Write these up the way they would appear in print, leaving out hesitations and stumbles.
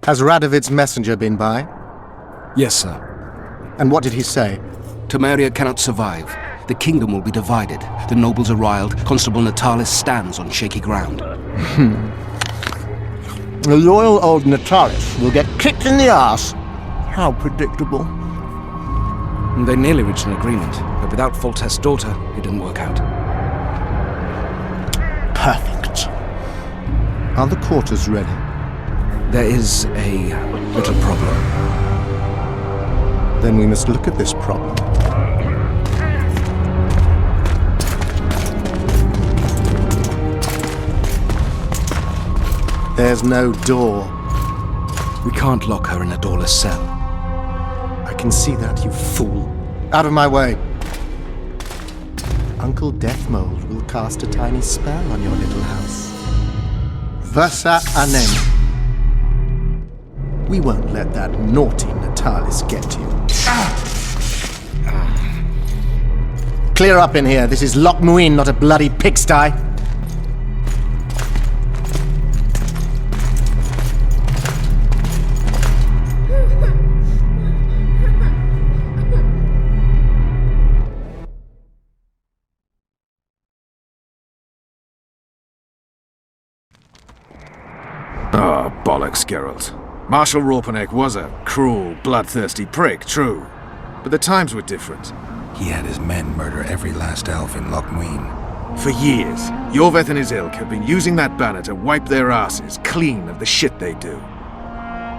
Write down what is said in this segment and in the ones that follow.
Has Radovid's messenger been by? Yes, sir. And what did he say? Temeria cannot survive. The kingdom will be divided. The nobles are riled. Constable Natalis stands on shaky ground. The loyal old Natalis will get kicked in the ass. How predictable. They nearly reached an agreement, but without Foltest's daughter, it didn't work out. Perfect. Are the quarters ready? There is a little problem. Then we must look at this problem. There's no door. We can't lock her in a doorless cell. I can see that, you fool. Out of my way. Uncle Deathmold will cast a tiny spell on your little house. Versa anem. We won't let that naughty Natalis get you. Clear up in here. This is Loch Muin, not a bloody pigsty. Oh, bollocks, Geralt. Marshal Raupenek was a cruel, bloodthirsty prick, true. But the times were different. He had his men murder every last elf in Loch Muin. For years, Yorveth and his ilk have been using that banner to wipe their asses clean of the shit they do.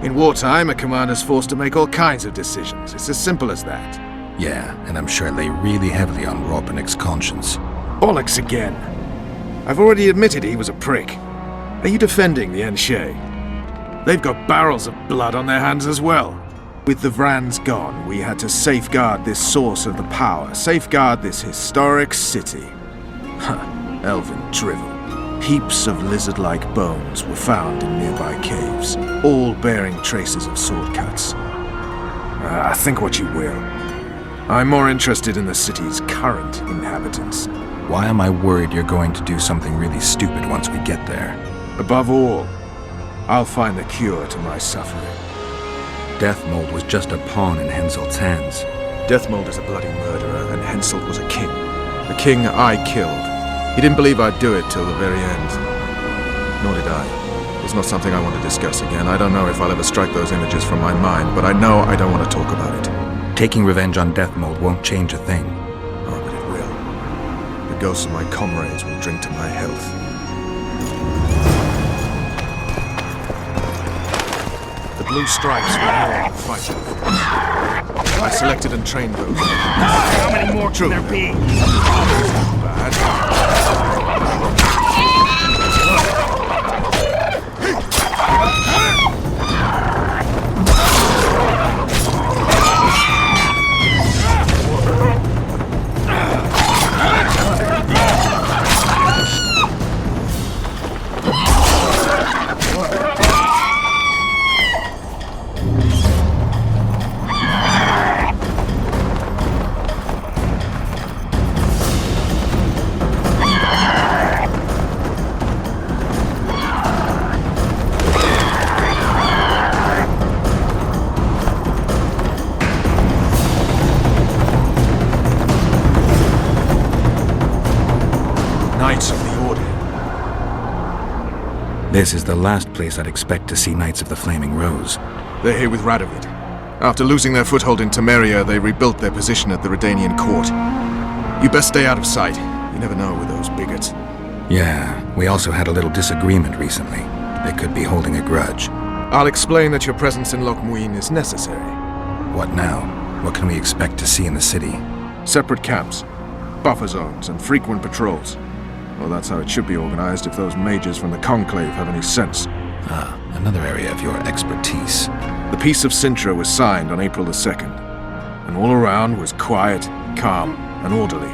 In wartime, a commander's forced to make all kinds of decisions. It's as simple as that. Yeah, and I'm sure it lay really heavily on Raupenek's conscience. Bollocks again. I've already admitted he was a prick. Are you defending the Enshe? They've got barrels of blood on their hands as well. With the Vrans gone, we had to safeguard this source of the power, safeguard this historic city. Elven drivel. Heaps of lizard-like bones were found in nearby caves, all bearing traces of sword cuts. Think what you will. I'm more interested in the city's current inhabitants. Why am I worried you're going to do something really stupid once we get there? Above all, I'll find the cure to my suffering. Deathmold was just a pawn in Henselt's hands. Deathmold is a bloody murderer, and Henselt was a king. A king I killed. He didn't believe I'd do it till the very end. Nor did I. It's not something I want to discuss again. I don't know if I'll ever strike those images from my mind, but I know I don't want to talk about it. Taking revenge on Deathmold won't change a thing. Oh, but it will. The ghosts of my comrades will drink to my health. The blue stripes were more fighting force. I selected and trained those. How many more can there be? Bad. Knights of the Order. This is the last place I'd expect to see Knights of the Flaming Rose. They're here with Radovid. After losing their foothold in Temeria, they rebuilt their position at the Redanian court. You best stay out of sight. You never know with those bigots. Yeah, we also had a little disagreement recently. They could be holding a grudge. I'll explain that your presence in Loch Muin is necessary. What now? What can we expect to see in the city? Separate camps, buffer zones, and frequent patrols. Well, that's how it should be organized if those mages from the Conclave have any sense. Ah, another area of your expertise. The Peace of Sintra was signed on April the 2nd, and all around was quiet, calm, and orderly.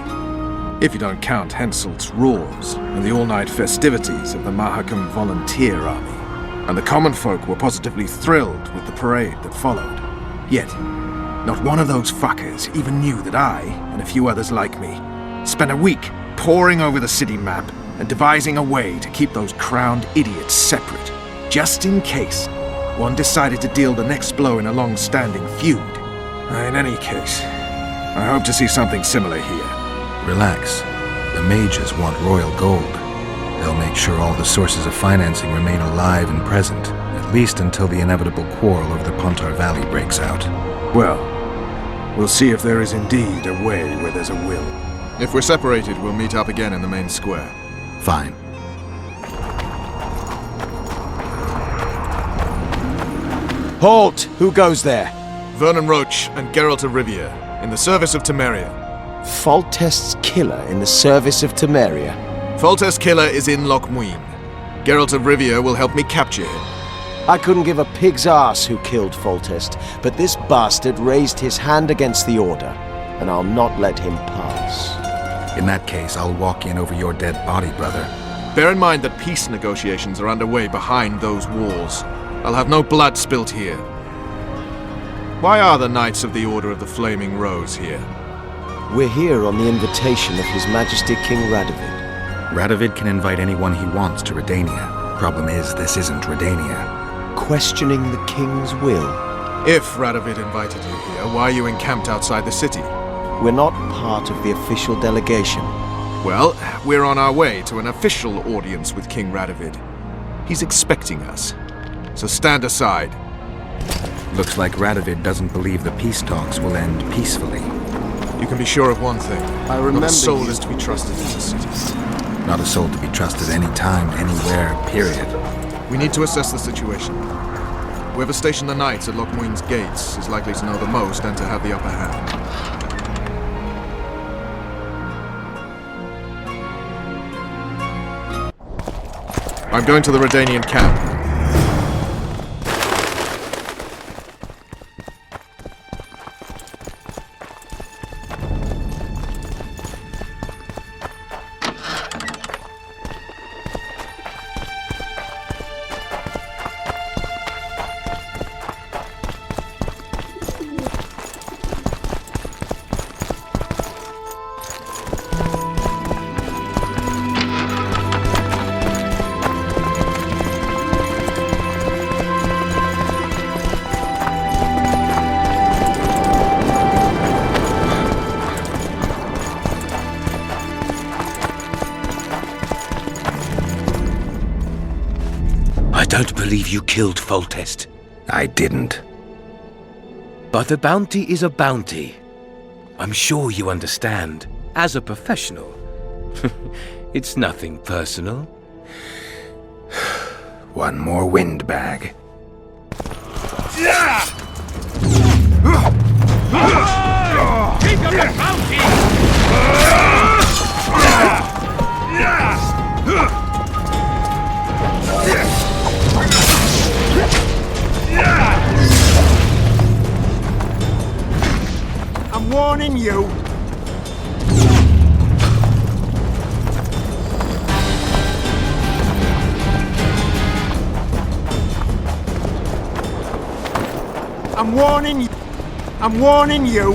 If you don't count Henselt's roars and the all-night festivities of the Mahakam Volunteer Army. And the common folk were positively thrilled with the parade that followed. Yet, not one of those fuckers even knew that I, and a few others like me, spent a week poring over the city map and devising a way to keep those crowned idiots separate, just in case. one decided to deal the next blow in a long-standing feud. In any case, I hope to see something similar here. Relax. The mages want royal gold. They'll make sure all the sources of financing remain alive and present, at least until the inevitable quarrel over the Pontar Valley breaks out. Well, we'll see if there is indeed a way where there's a will. If we're separated, we'll meet up again in the main square. Fine. Halt! Who goes there? Vernon Roach and Geralt of Rivia, in the service of Temeria. Foltest's killer in the service of Temeria. Foltest's killer is in Loch Muin. Geralt of Rivia will help me capture him. I couldn't give a pig's ass who killed Foltest, but this bastard raised his hand against the Order, and I'll not let him pass. In that case, I'll walk in over your dead body, brother. Bear in mind that peace negotiations are underway behind those walls. I'll have no blood spilt here. Why are the Knights of the Order of the Flaming Rose here? We're here on the invitation of His Majesty King Radovid. Radovid can invite anyone he wants to Redania. Problem is, this isn't Redania. Questioning the King's will. If Radovid invited you here, why are you encamped outside the city? We're not part of the official delegation. Well, we're on our way to an official audience with King Radovid. He's expecting us. So stand aside. Looks like Radovid doesn't believe the peace talks will end peacefully. You can be sure of one thing. I remember Not a soul you- is to be trusted in the city. Not a soul to be trusted anytime, anywhere, period. We need to assess the situation. Whoever stationed the knights at Loch Muin's gates is likely to know the most and to have the upper hand. I'm going to the Redanian camp. I don't believe you killed Foltest. I didn't. But a bounty is a bounty. I'm sure you understand. As a professional, it's nothing personal. One more windbag. Keep up the bounty! I'm warning you. I'm warning you. I'm warning you.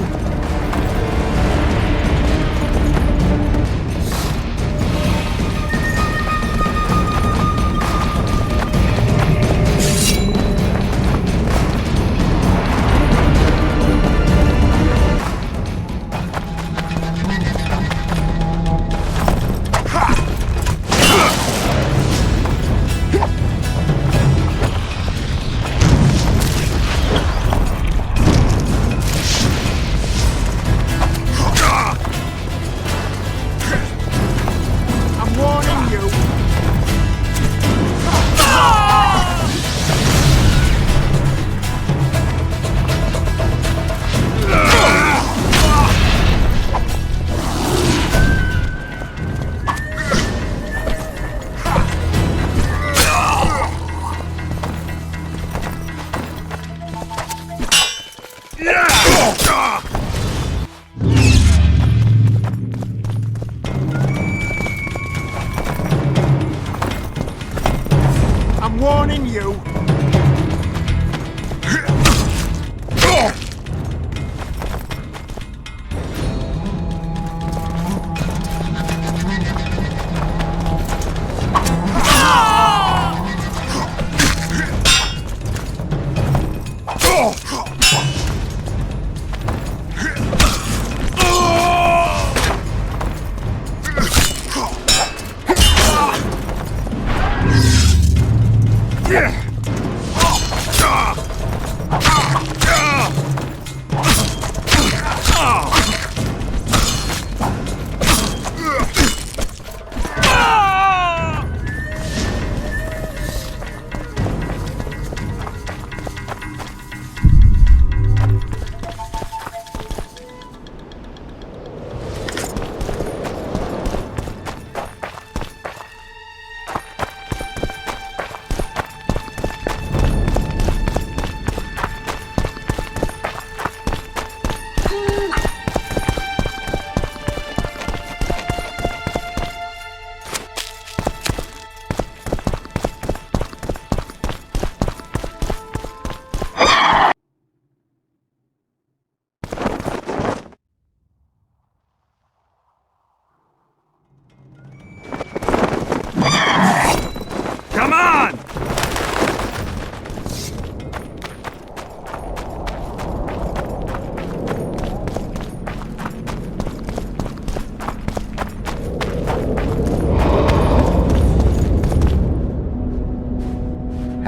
I'm warning you. I'm warning you.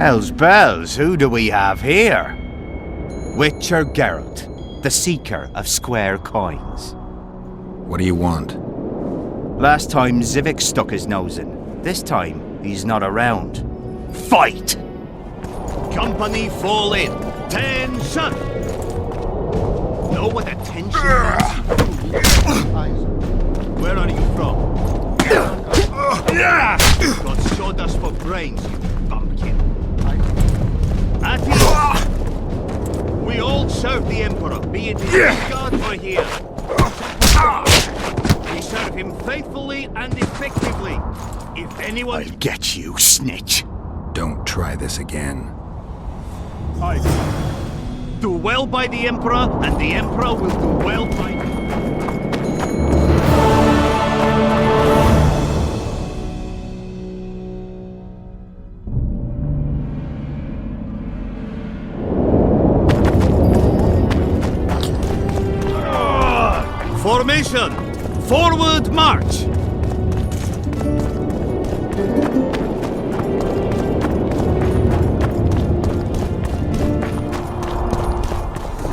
Hell's bells, who do we have here? Witcher Geralt, the seeker of square coins. What do you want? Last time Zivik stuck his nose in. This time, he's not around. Fight! Company fall in. Tension! Know what attention is? Where are you from? God showed us for brains, you bumpkin. At ease. We all serve the Emperor, be it in Midgard or here. We serve him faithfully and effectively. If anyone... I'll get you, snitch. Don't try this again. Do well by the Emperor, and the Emperor will do well by you. Formation! Forward march!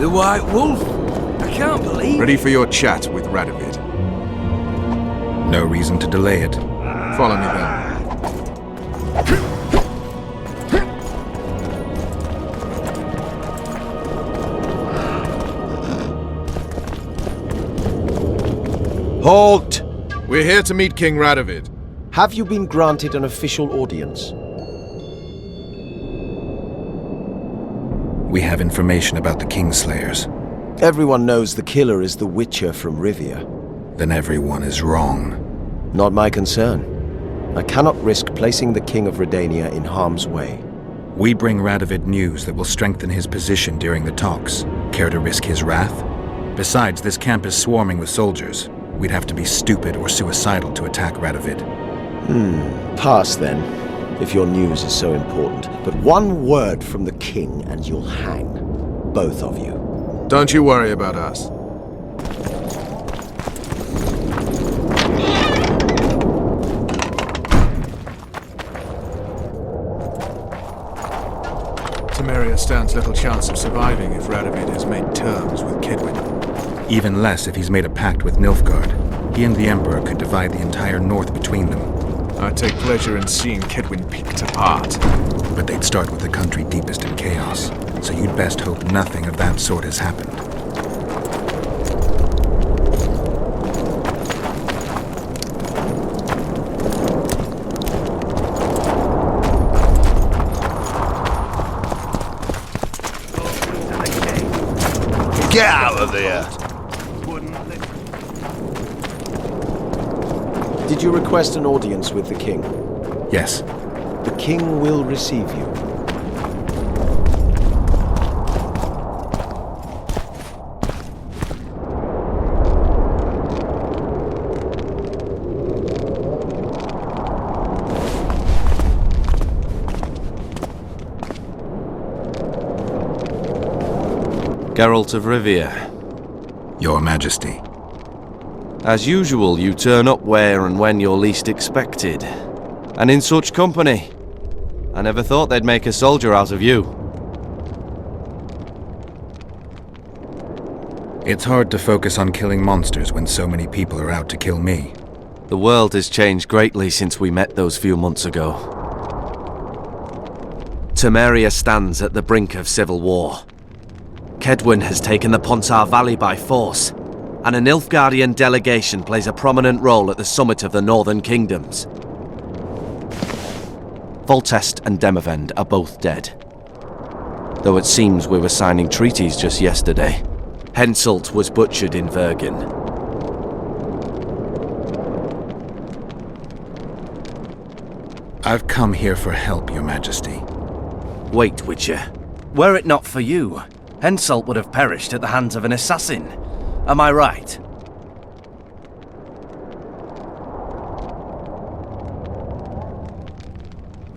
The White Wolf? I can't believe Ready for your chat with Radovid. No reason to delay it. Follow me then. Halt! We're here to meet King Radovid. Have you been granted an official audience? We have information about the Kingslayers. Everyone knows the killer is the Witcher from Rivia. Then everyone is wrong. Not my concern. I cannot risk placing the King of Redania in harm's way. We bring Radovid news that will strengthen his position during the talks. Care to risk his wrath? Besides, this camp is swarming with soldiers. We'd have to be stupid or suicidal to attack Radovid. Pass then, if your news is so important. But one word from the king and you'll hang. Both of you. Don't you worry about us. Temeria stands little chance of surviving if Radovid has made terms with Kedwin. Even less if he's made a pact with Nilfgaard. He and the Emperor could divide the entire north between them. I take pleasure in seeing Kedwin picked apart. But they'd start with the country deepest in chaos, so you'd best hope nothing of that sort has happened. Get out of there! Did you request an audience with the king? Yes. The king will receive you. Geralt of Rivia. Your Majesty. As usual, you turn up where and when you're least expected. And in such company. I never thought they'd make a soldier out of you. It's hard to focus on killing monsters when so many people are out to kill me. The world has changed greatly since we met those few months ago. Temeria stands at the brink of civil war. Kedwin has taken the Pontar Valley by force, and a Nilfgaardian delegation plays a prominent role at the summit of the Northern Kingdoms. Foltest and Demavend are both dead. Though it seems we were signing treaties just yesterday. Henselt was butchered in Vergen. I've come here for help, Your Majesty. Wait, Witcher. Were it not for you, Henselt would have perished at the hands of an assassin. Am I right?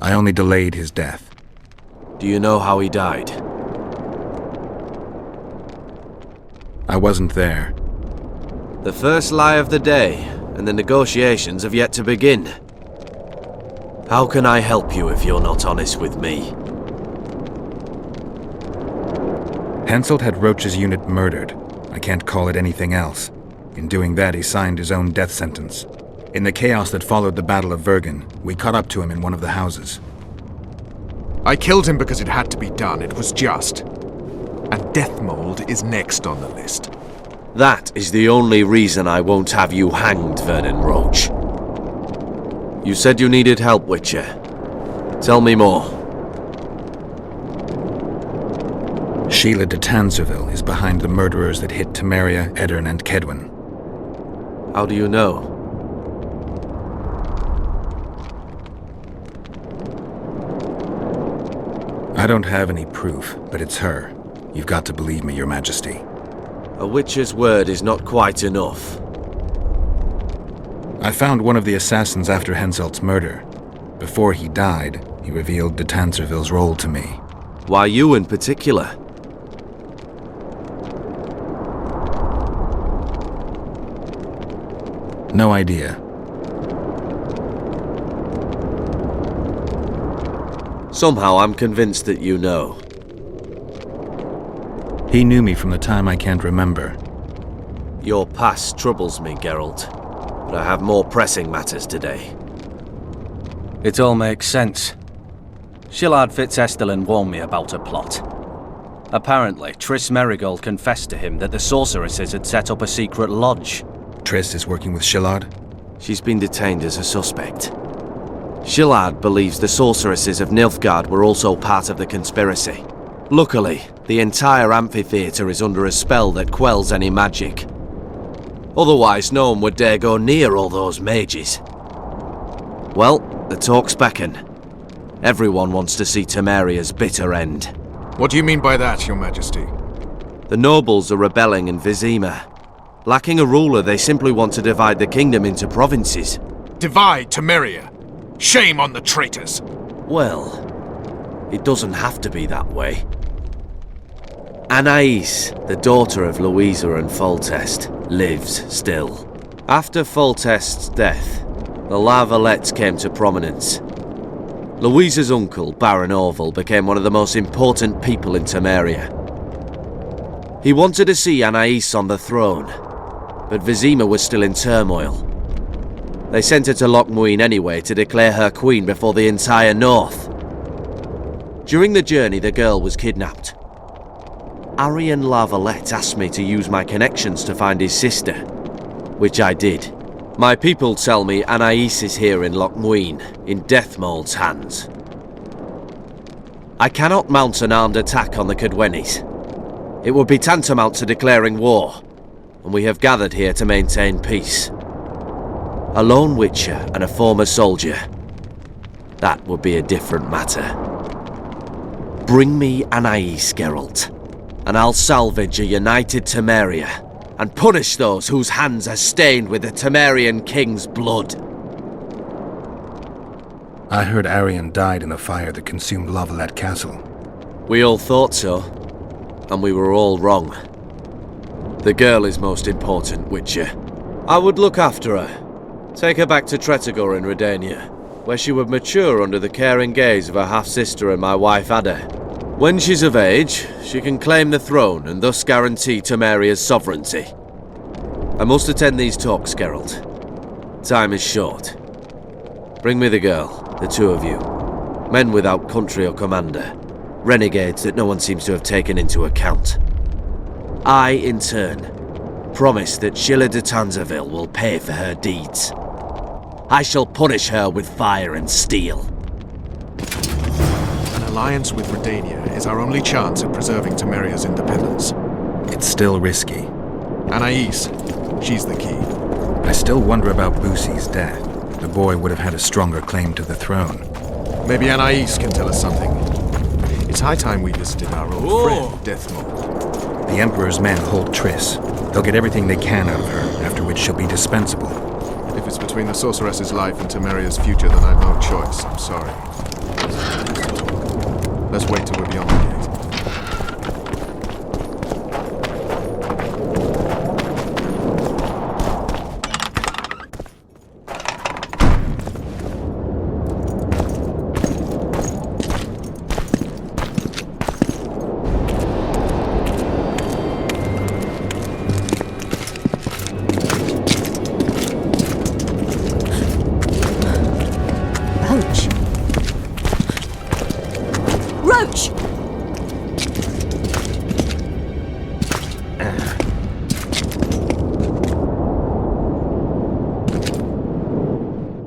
I only delayed his death. Do you know how he died? I wasn't there. The first lie of the day, and the negotiations have yet to begin. How can I help you if you're not honest with me? Henselt had Roach's unit murdered. I can't call it anything else. In doing that, he signed his own death sentence. In the chaos that followed the Battle of Vergen, we caught up to him in one of the houses. I killed him because it had to be done. It was just. And death mold is next on the list. That is the only reason I won't have you hanged, Vernon Roach. You said you needed help, Witcher. Tell me more. Sheila de Tanzerville is behind the murderers that hit Temeria, Edirn, and Kedwen. How do you know? I don't have any proof, but it's her. You've got to believe me, Your Majesty. A Witcher's word is not quite enough. I found one of the assassins after Henselt's murder. Before he died, he revealed de Tanzerville's role to me. Why you in particular? No idea. Somehow I'm convinced that you know. He knew me from the time I can't remember. Your past troubles me, Geralt. But I have more pressing matters today. It all makes sense. Shillard Fitzestelin warned me about a plot. Apparently, Triss Merigold confessed to him that the sorceresses had set up a secret lodge. Triss is working with Shillard? She's been detained as a suspect. Shillard believes the sorceresses of Nilfgaard were also part of the conspiracy. Luckily, the entire amphitheatre is under a spell that quells any magic. Otherwise, no one would dare go near all those mages. Well, the talk's beckon. Everyone wants to see Temeria's bitter end. What do you mean by that, Your Majesty? The nobles are rebelling in Vizima. Lacking a ruler, they simply want to divide the kingdom into provinces. Divide Temeria! Shame on the traitors! Well, it doesn't have to be that way. Anais, the daughter of Louisa and Foltest, lives still. After Foltest's death, the La Valettes came to prominence. Louisa's uncle, Baron Orville, became one of the most important people in Temeria. He wanted to see Anais on the throne, but Vizima was still in turmoil. They sent her to Lochmuin anyway to declare her queen before the entire north. During the journey, the girl was kidnapped. Arian La Valette asked me to use my connections to find his sister, which I did. My people tell me Anais is here in Lochmuin, in Deathmold's hands. I cannot mount an armed attack on the Kedwenis. It would be tantamount to declaring war, and we have gathered here to maintain peace. A lone witcher and a former soldier. That would be a different matter. Bring me Anais, Geralt, and I'll salvage a united Temeria and punish those whose hands are stained with the Temerian king's blood. I heard Arian died in the fire that consumed La Valette Castle. We all thought so, and we were all wrong. The girl is most important, Witcher. I would look after her. Take her back to Tretogor in Redania, where she would mature under the caring gaze of her half-sister and my wife Ada. When she's of age, she can claim the throne and thus guarantee Temeria's sovereignty. I must attend these talks, Geralt. Time is short. Bring me the girl, the two of you. Men without country or commander. Renegades that no one seems to have taken into account. I, in turn, promise that Sheila de Tanzerville will pay for her deeds. I shall punish her with fire and steel. An alliance with Redania is our only chance at preserving Temeria's independence. It's still risky. Anais, she's the key. I still wonder about Boosie's death. The boy would have had a stronger claim to the throne. Maybe Anais can tell us something. It's high time we visited our old friend, Deathmold. The Emperor's men hold Triss. They'll get everything they can out of her, after which she'll be dispensable. If it's between the sorceress's life and Temeria's future, then I've no choice. I'm sorry. Let's wait till we're beyond the gate.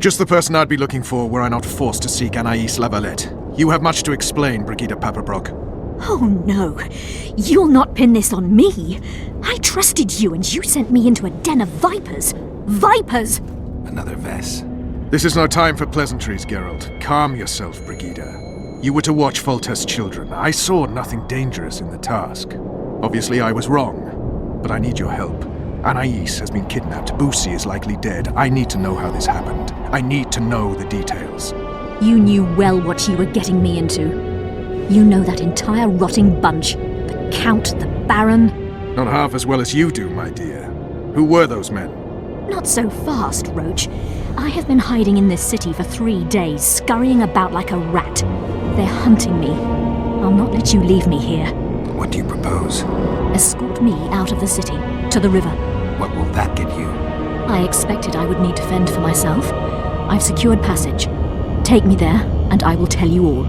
Just the person I'd be looking for were I not forced to seek Anais Lavalette. You have much to explain, Brigida Paperbrook. Oh no, you'll not pin this on me. I trusted you and you sent me into a den of vipers. Vipers! Another Vess. This is no time for pleasantries, Geralt. Calm yourself, Brigida. You were to watch Foltest's children. I saw nothing dangerous in the task. Obviously I was wrong, but I need your help. Anais has been kidnapped. Boussy is likely dead. I need to know how this happened. I need to know the details. You knew well what you were getting me into. You know that entire rotting bunch. The Count, the Baron. Not half as well as you do, my dear. Who were those men? Not so fast, Roach. I have been hiding in this city for 3 days, scurrying about like a rat. They're hunting me. I'll not let you leave me here. What do you propose? Escort me out of the city, to the river. What will that get you? I expected I would need to fend for myself. I've secured passage. Take me there, and I will tell you all.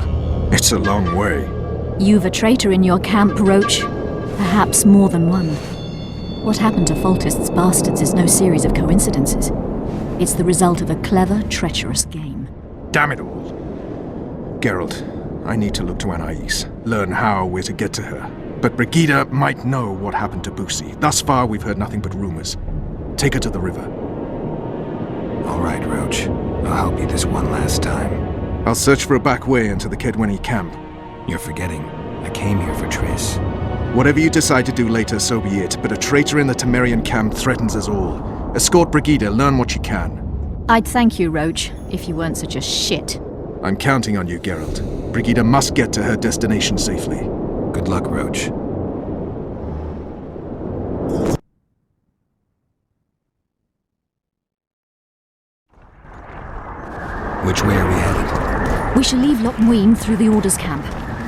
It's a long way. You've a traitor in your camp, Roach. Perhaps more than one. What happened to Foltest's bastards is no series of coincidences. It's the result of a clever, treacherous game. Damn it all. Geralt, I need to look to Anais, learn how we're to get to her. But Brigida might know what happened to Boussy. Thus far, we've heard nothing but rumors. Take her to the river. All right, Roach. I'll help you this one last time. I'll search for a back way into the Kedwenny camp. You're forgetting. I came here for Triss. Whatever you decide to do later, so be it. But a traitor in the Temerian camp threatens us all. Escort Brigida, learn what you can. I'd thank you, Roach, if you weren't such a shit. I'm counting on you, Geralt. Brigida must get to her destination safely. Good luck, Roach. Which way are we headed? We shall leave Loch Muin through the Order's camp.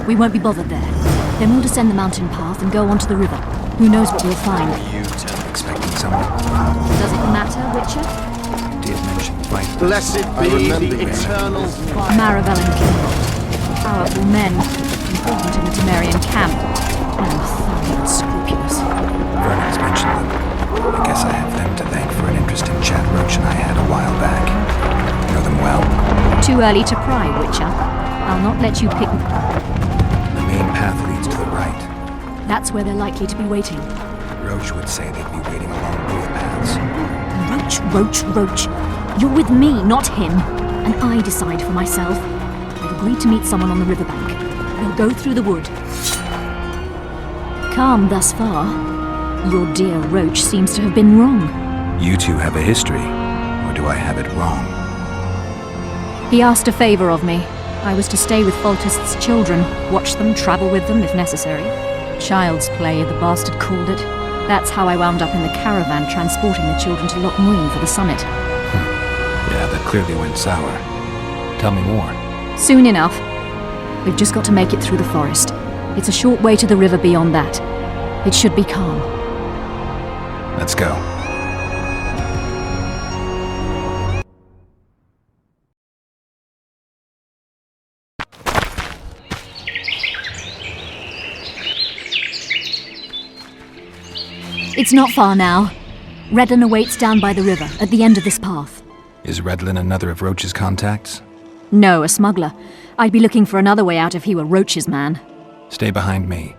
We won't be bothered there. Then we'll descend the mountain path and go onto the river. Who knows what we'll find? Expecting someone? Does it matter, Witcher? Did mention fight. Blessed be the eternal fire. Maravel and Kilbrot. Powerful men, important in the Temerian camp, and thoroughly unscrupulous. Vernon's mentioned them. I guess I have them to thank for an interesting chat Roach and I had a while back. Know them well. Too early to pry, Witcher. I'll not let you pick... The main path leads to the right. That's where they're likely to be waiting. Roach would say they'd be waiting along both paths. Roach. You're with me, not him. And I decide for myself. I've agreed to meet someone on the riverbank. We'll go through the wood. Calm thus far. Your dear Roach seems to have been wrong. You two have a history, or do I have it wrong? He asked a favor of me. I was to stay with Foltest's children, watch them, travel with them if necessary. Child's play, the bastard called it. That's how I wound up in the caravan transporting the children to Loch Muin for the summit. Yeah, that clearly went sour. Tell me more. Soon enough. We've just got to make it through the forest. It's a short way to the river beyond that. It should be calm. Let's go. It's not far now. Redlin awaits down by the river, at the end of this path. Is Redlin another of Roach's contacts? No, a smuggler. I'd be looking for another way out if he were Roach's man. Stay behind me.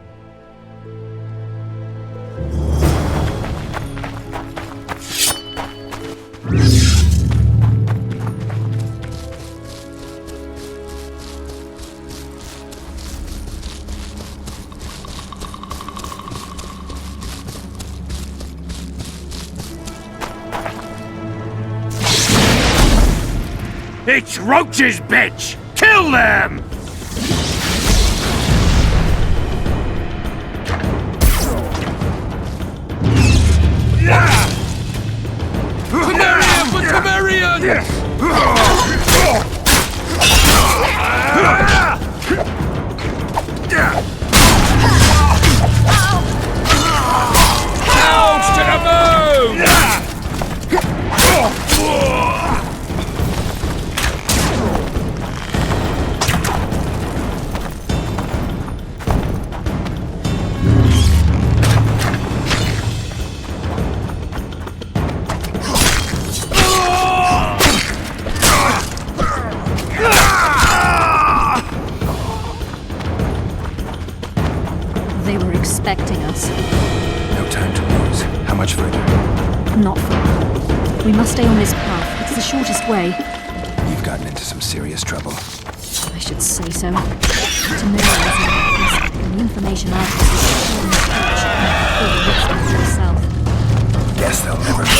It's Roach's bitch! Kill them! Temerian for Temerian! Ouch to the bone! We must stay on this path. It's the shortest way. You've gotten into some serious trouble. I should say so. To Mary is in the risk, and the information I have is still in the church, and the risk to myself. Guess they'll never learn.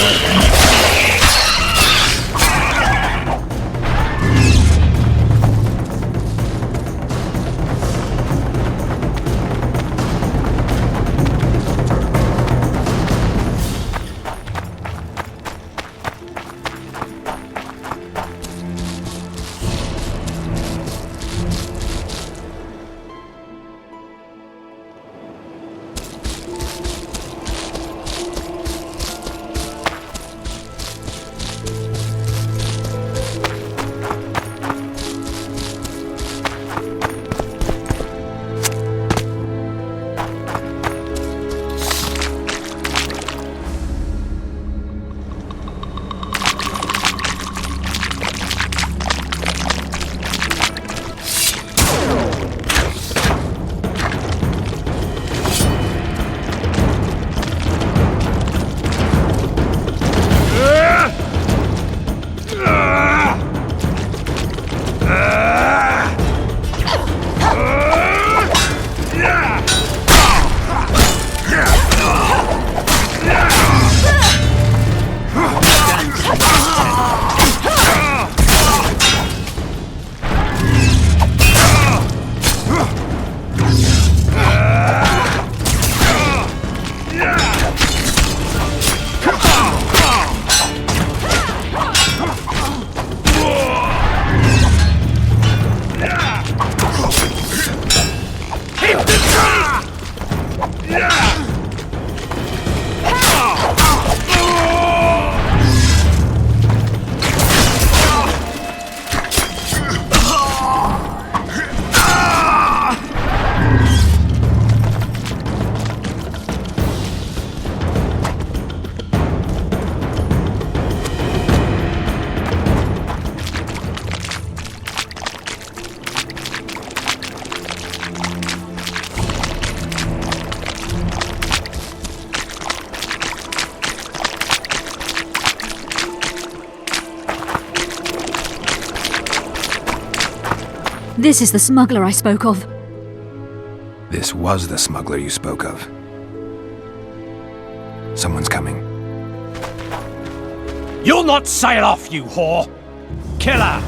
This is the smuggler I spoke of. This was the smuggler you spoke of. Someone's coming. You'll not sail off, you whore! Kill her!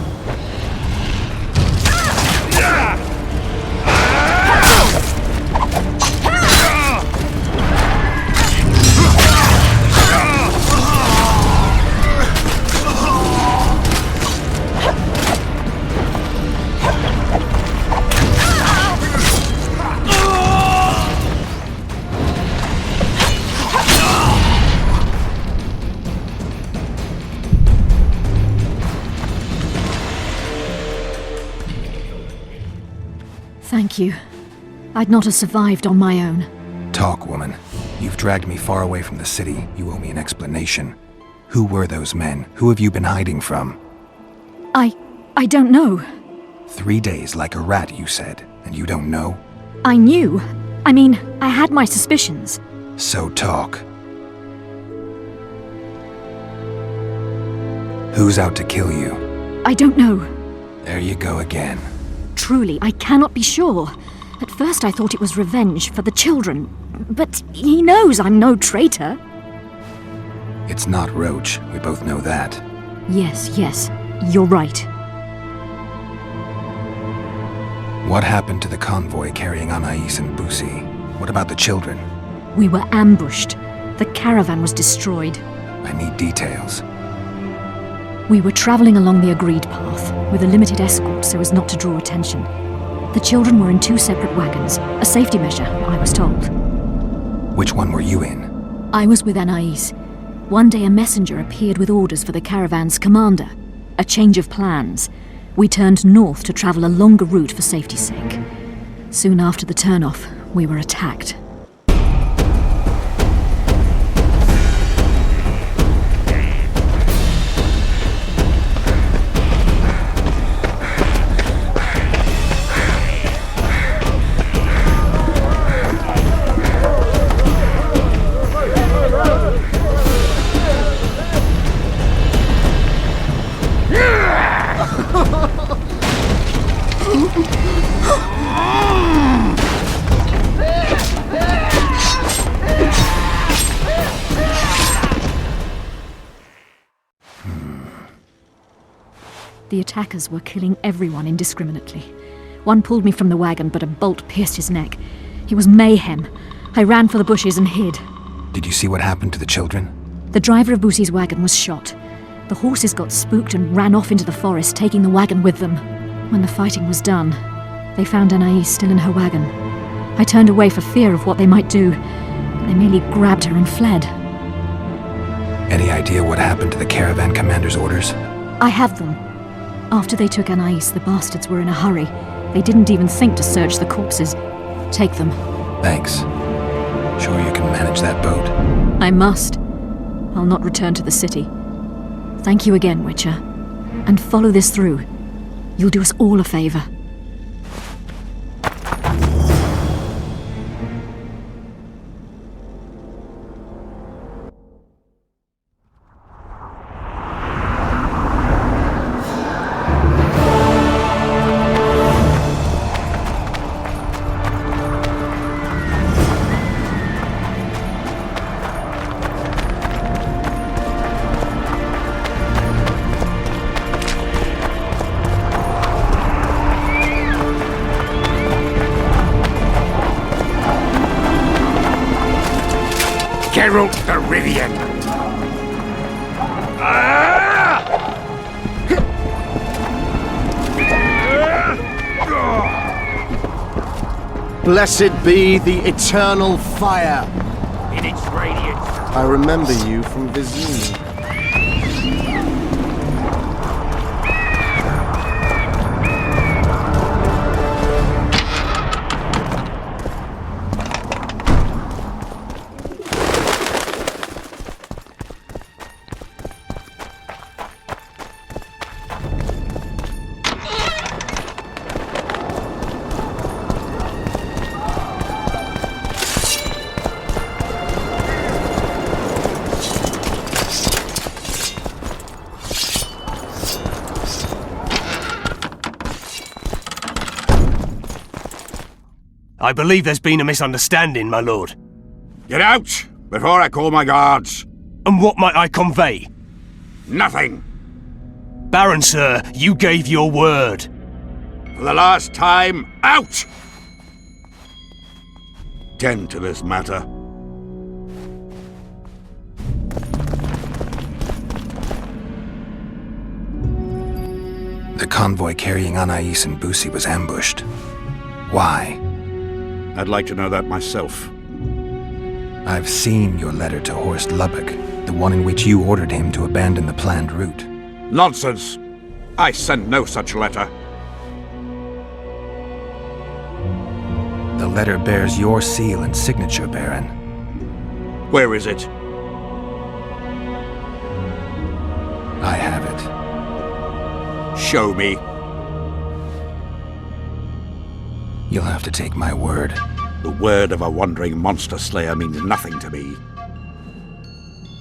Thank you. I'd not have survived on my own. Talk, woman. You've dragged me far away from the city. You owe me an explanation. Who were those men? Who have you been hiding from? I don't know. 3 days like a rat, you said, and you don't know? I knew. I mean, I had my suspicions. So talk. Who's out to kill you? I don't know. There you go again. Truly, I cannot be sure. At first I thought it was revenge for the children, but he knows I'm no traitor. It's not Roach, we both know that. Yes, you're right. What happened to the convoy carrying Anais and Busi? What about the children? We were ambushed. The caravan was destroyed. I need details. We were traveling along the agreed path, with a limited escort so as not to draw attention. The children were in 2 separate wagons, a safety measure, I was told. Which one were you in? I was with Anais. One day a messenger appeared with orders for the caravan's commander. A change of plans. We turned north to travel a longer route for safety's sake. Soon after the turnoff, we were attacked. The attackers were killing everyone indiscriminately. One pulled me from the wagon, but a bolt pierced his neck. It was mayhem. I ran for the bushes and hid. Did you see what happened to the children? The driver of Boosie's wagon was shot. The horses got spooked and ran off into the forest, taking the wagon with them. When the fighting was done, they found Anais still in her wagon. I turned away for fear of what they might do. They merely grabbed her and fled. Any idea what happened to the caravan commander's orders? I have them. After they took Anais, the bastards were in a hurry. They didn't even think to search the corpses. Take them. Thanks. Sure you can manage that boat? I must. I'll not return to the city. Thank you again, Witcher. And follow this through. You'll do us all a favor. Geralt the Rivian! Blessed be the eternal fire! In its radiance. I remember you from Vizine. I believe there's been a misunderstanding, my lord. Get out, before I call my guards. And what might I convey? Nothing. Baron, sir, you gave your word. For the last time, out! Tend to this matter. The convoy carrying Anais and Boosie was ambushed. Why? I'd like to know that myself. I've seen your letter to Horst Lubbock, the one in which you ordered him to abandon the planned route. Nonsense! I sent no such letter. The letter bears your seal and signature, Baron. Where is it? I have it. Show me. You'll have to take my word. The word of a wandering monster slayer means nothing to me.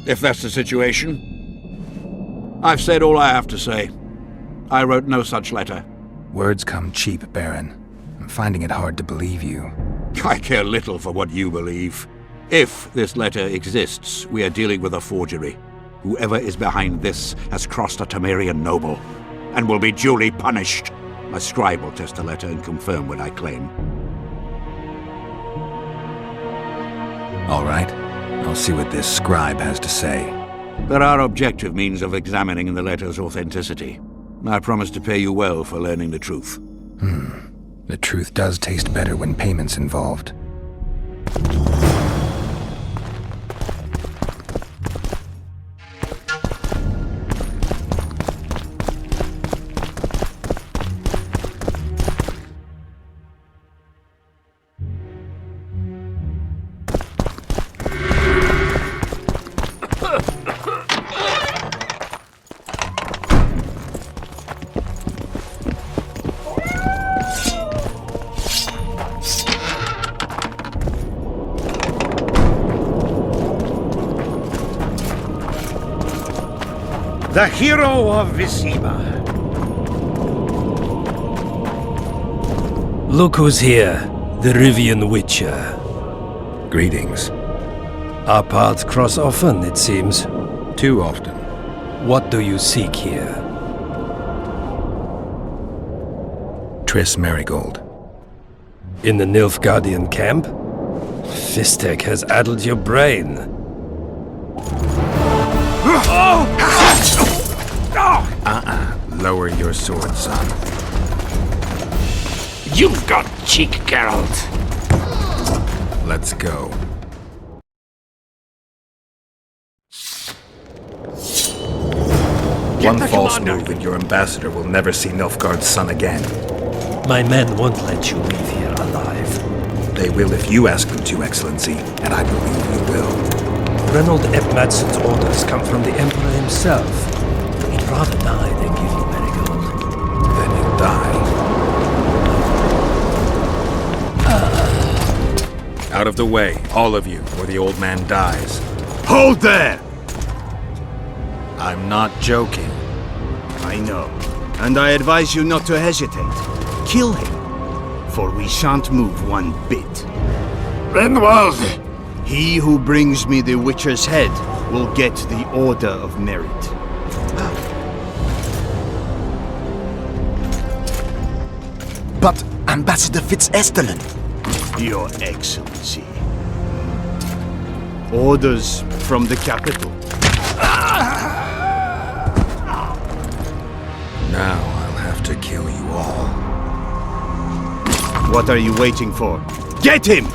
If that's the situation, I've said all I have to say. I wrote no such letter. Words come cheap, Baron. I'm finding it hard to believe you. I care little for what you believe. If this letter exists, we are dealing with a forgery. Whoever is behind this has crossed a Temerian noble, and will be duly punished. My scribe will test the letter and confirm what I claim. All right. I'll see what this scribe has to say. There are objective means of examining the letter's authenticity. I promise to pay you well for learning the truth. The truth does taste better when payment's involved. The hero of Vizima. Look who's here, the Rivian Witcher. Greetings. Our paths cross often, it seems. Too often. What do you seek here? Triss Merigold. In the Nilfgaardian camp? Fistek has addled your brain. Lower your sword, son. You've got cheek, Geralt. Let's go. One false move and your ambassador will never see Nilfgaard's son again. My men won't let you leave here alive. They will if you ask them to, Excellency, and I believe you will. Reynold Ep Madsen's orders come from the Emperor himself. He'd rather die than give you Merigold. Then he'll die. Out of the way, all of you, or the old man dies. Hold there! I'm not joking. I know, and I advise you not to hesitate. Kill him, for we shan't move one bit. Renwald! He who brings me the Witcher's head will get the Order of Merit. But Ambassador Fitzestellen... Your Excellency. Orders from the capital. Now I'll have to kill you all. What are you waiting for? Get him!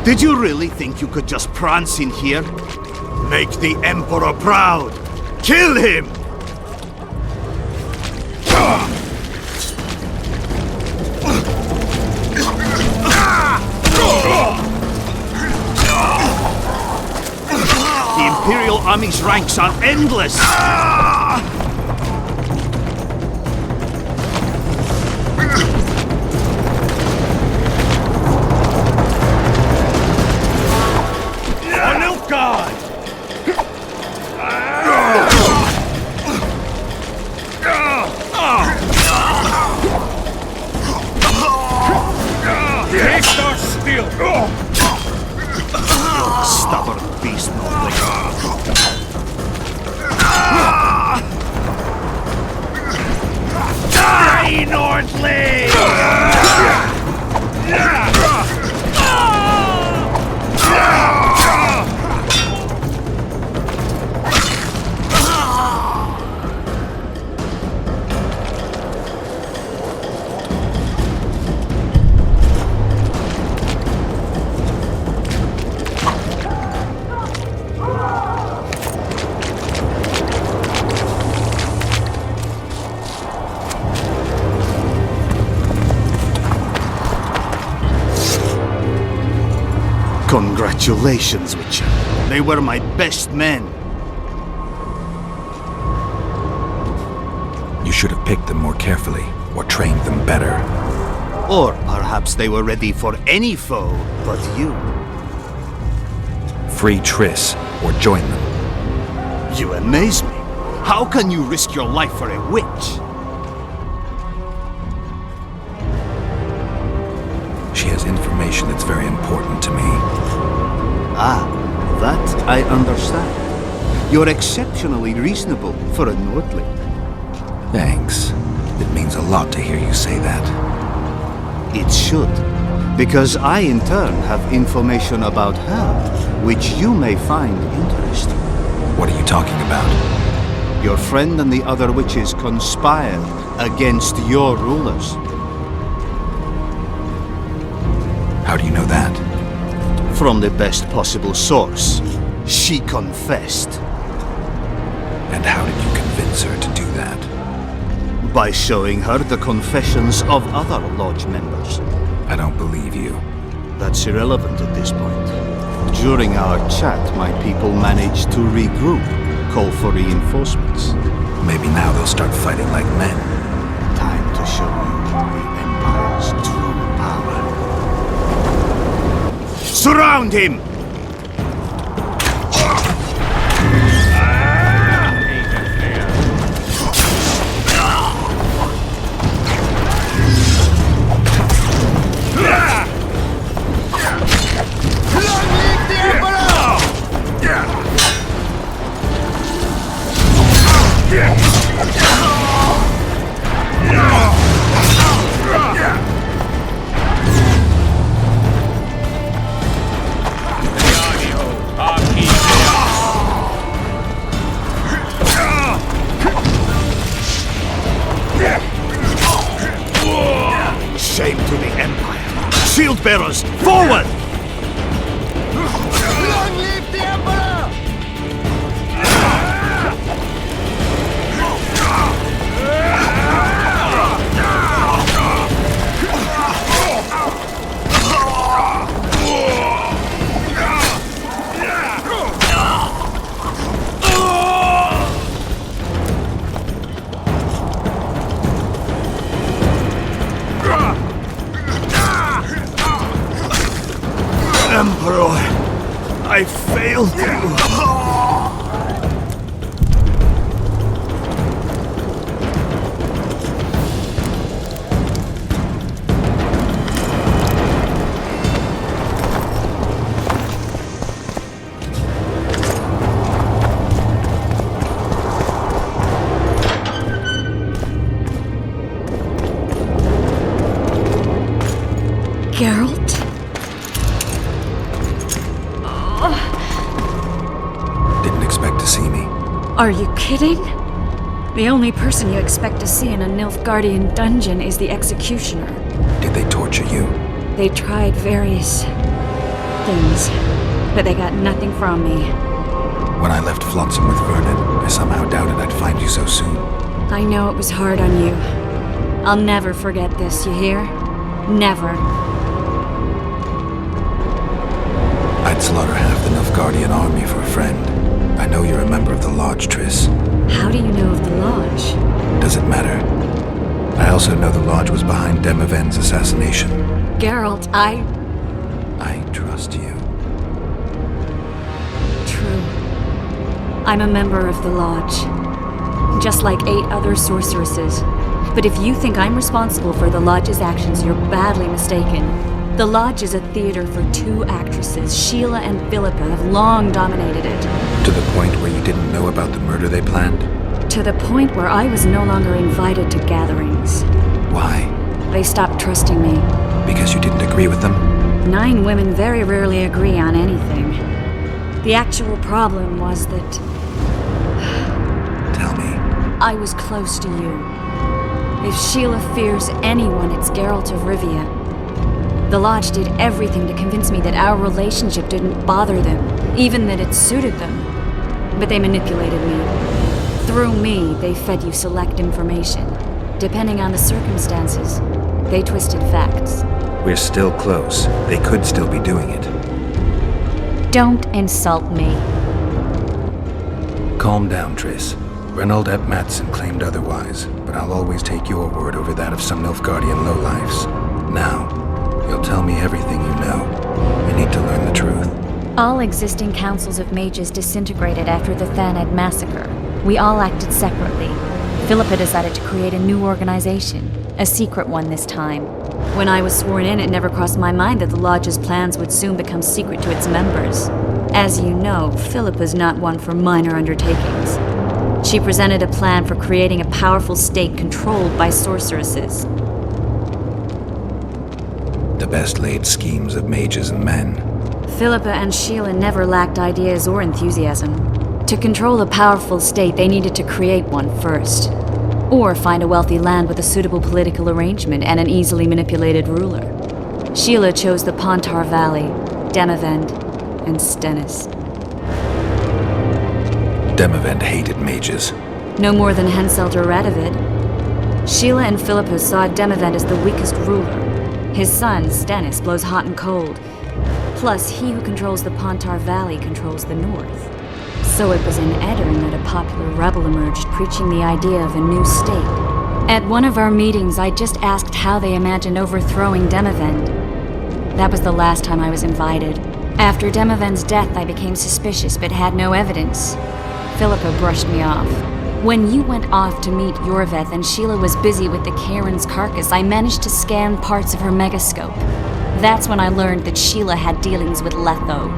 Did you really think you could just prance in here? Make the Emperor proud! Kill him! The Imperial Army's ranks are endless! Stubborn beast, Die, Nordley! Congratulations, Witcher. They were my best men. You should have picked them more carefully, or trained them better. Or perhaps they were ready for any foe but you. Free Triss, or join them. You amaze me. How can you risk your life for a witch? She has information that's very important to me. Ah, that I understand. You're exceptionally reasonable for a Nordling. Thanks. It means a lot to hear you say that. It should, because I in turn have information about her, which you may find interesting. What are you talking about? Your friend and the other witches conspired against your rulers. How do you know that? From the best possible source. She confessed. And how did you convince her to do that? By showing her the confessions of other lodge members. I don't believe you. That's irrelevant at this point. During our chat, my people managed to regroup, call for reinforcements. Maybe now they'll start fighting like men. Time to show you the Empire's true power. Surround him! Shame to the Empire! Shield bearers, forward! Long live the Emperor! Emperor, I failed you. Geralt? Didn't expect to see me. Are you kidding? The only person you expect to see in a Nilfgaardian dungeon is the executioner. Did they torture you? They tried various things, but they got nothing from me. When I left Flotsam with Vernon, I somehow doubted I'd find you so soon. I know it was hard on you. I'll never forget this, you hear? Never. I'd slaughter half the Nilfgaardian army for a friend. I know you're a member of the Lodge, Triss. How do you know of the Lodge? Does it matter? I also know the Lodge was behind Demaven's assassination. Geralt, I trust you. True. I'm a member of the Lodge. Just like 8 other sorceresses. But if you think I'm responsible for the Lodge's actions, you're badly mistaken. The Lodge is a theater for two actresses. Sheila and Philippa have long dominated it. To the point where you didn't know about the murder they planned? To the point where I was no longer invited to gatherings. Why? They stopped trusting me. Because you didn't agree with them? 9 women very rarely agree on anything. The actual problem was that... Tell me. I was close to you. If Sheila fears anyone, it's Geralt of Rivia. The Lodge did everything to convince me that our relationship didn't bother them, even that it suited them. But they manipulated me. Through me, they fed you select information. Depending on the circumstances, they twisted facts. We're still close. They could still be doing it. Don't insult me. Calm down, Triss. Reynold ep Matson claimed otherwise, but I'll always take your word over that of some Nilfgaardian lowlifes. Now, you'll tell me everything you know. I need to learn the truth. All existing councils of mages disintegrated after the Thaned massacre. We all acted separately. Philippa decided to create a new organization, a secret one this time. When I was sworn in, it never crossed my mind that the Lodge's plans would soon become secret to its members. As you know, Philippa's not one for minor undertakings. She presented a plan for creating a powerful state controlled by sorceresses. The best laid schemes of mages and men. Philippa and Sheila never lacked ideas or enthusiasm. To control a powerful state, they needed to create one first. Or find a wealthy land with a suitable political arrangement and an easily manipulated ruler. Sheila chose the Pontar Valley, Demavend, and Stennis. Demavend hated mages. No more than Henselt or Radovid. Sheila and Philippa saw Demavend as the weakest ruler. His son, Stennis, blows hot and cold. Plus, he who controls the Pontar Valley controls the north. So it was in Edirn that a popular rebel emerged, preaching the idea of a new state. At one of our meetings, I just asked how they imagined overthrowing Demavend. That was the last time I was invited. After Demavend's death, I became suspicious, but had no evidence. Philippa brushed me off. When you went off to meet Yorveth and Sheila was busy with the Karen's carcass, I managed to scan parts of her megascope. That's when I learned that Sheila had dealings with Letho.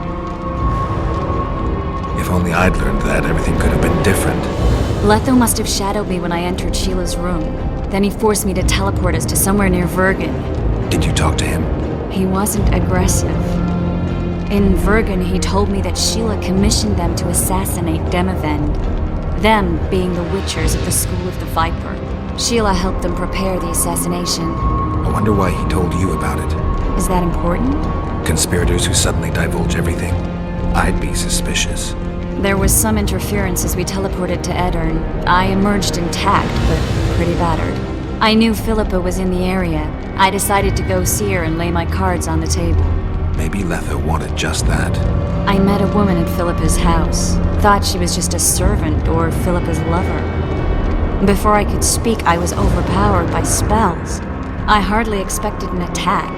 If only I'd learned that, everything could have been different. Letho must have shadowed me when I entered Sheila's room. Then he forced me to teleport us to somewhere near Vergen. Did you talk to him? He wasn't aggressive. In Vergen, he told me that Sheila commissioned them to assassinate Demavend. Them being the Witchers of the School of the Viper. Sheila helped them prepare the assassination. I wonder why he told you about it. Is that important? Conspirators who suddenly divulge everything. I'd be suspicious. There was some interference as we teleported to Edirn. I emerged intact, but pretty battered. I knew Philippa was in the area. I decided to go see her and lay my cards on the table. Maybe Letho wanted just that. I met a woman at Philippa's house. Thought she was just a servant or Philippa's lover. Before I could speak, I was overpowered by spells. I hardly expected an attack.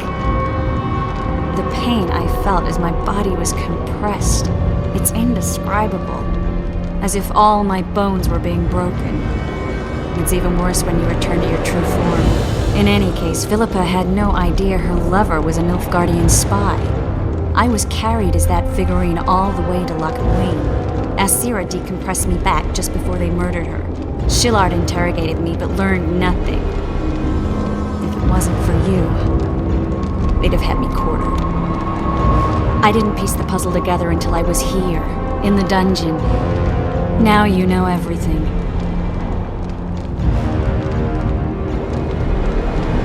The pain I felt as my body was compressed. It's indescribable. As if all my bones were being broken. It's even worse when you return to your true form. In any case, Philippa had no idea her lover was a Nilfgaardian spy. I was carried as that figurine all the way to Loch Muin. Asira decompressed me back just before they murdered her. Shillard interrogated me but learned nothing. If it wasn't for you, they'd have had me quartered. I didn't piece the puzzle together until I was here, in the dungeon. Now you know everything.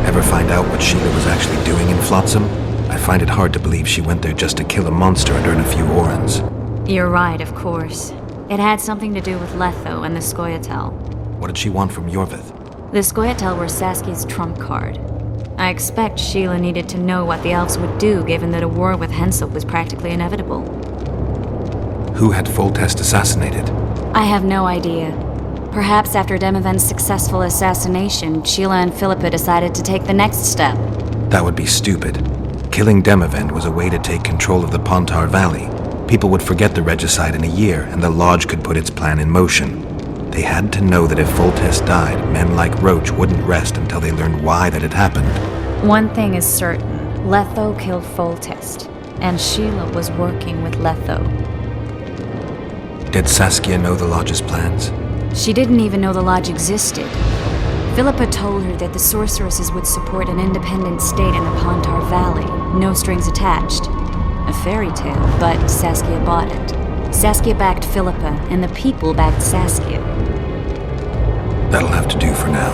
Ever find out what Sheila was actually doing in Flotsam? I find it hard to believe she went there just to kill a monster and earn a few orans. You're right, of course. It had something to do with Letho and the Scoia'tael. What did she want from Yorveth? The Scoia'tael were Saski's trump card. I expect Sheila needed to know what the elves would do, given that a war with Henselt was practically inevitable. Who had Foltest assassinated? I have no idea. Perhaps after Demavend's successful assassination, Sheila and Philippa decided to take the next step. That would be stupid. Killing Demavend was a way to take control of the Pontar Valley. People would forget the regicide in a year, and the Lodge could put its plan in motion. They had to know that if Foltest died, men like Roach wouldn't rest until they learned why that had happened. One thing is certain. Letho killed Foltest, and Sheila was working with Letho. Did Saskia know the Lodge's plans? She didn't even know the Lodge existed. Philippa told her that the sorceresses would support an independent state in the Pontar Valley, no strings attached. A fairy tale, but Saskia bought it. Saskia backed Philippa, and the people backed Saskia. That'll have to do for now.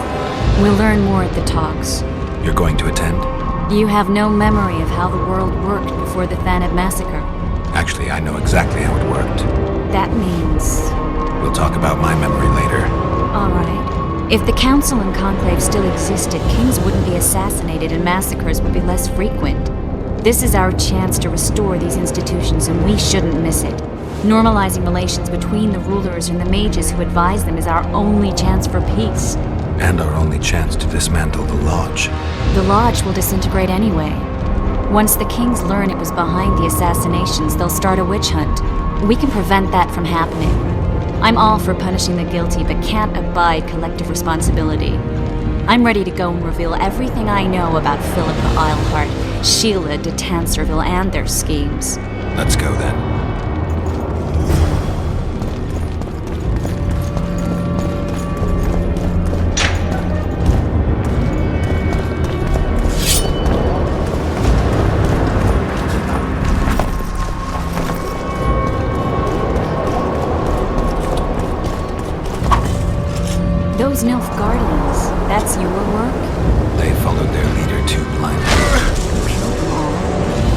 We'll learn more at the talks. You're going to attend? You have no memory of how the world worked before the Thanid massacre. Actually, I know exactly how it worked. That means... We'll talk about my memory later. All right. If the Council and Conclave still existed, kings wouldn't be assassinated and massacres would be less frequent. This is our chance to restore these institutions, and we shouldn't miss it. Normalizing relations between the rulers and the mages who advise them is our only chance for peace. And our only chance to dismantle the Lodge. The Lodge will disintegrate anyway. Once the kings learn it was behind the assassinations, they'll start a witch hunt. We can prevent that from happening. I'm all for punishing the guilty, but can't abide collective responsibility. I'm ready to go and reveal everything I know about Philippa Eilhart, Sheila de Tanserville, and their schemes. Let's go then. Those Nilfgaardians, that's your work? They followed their leader too blindly.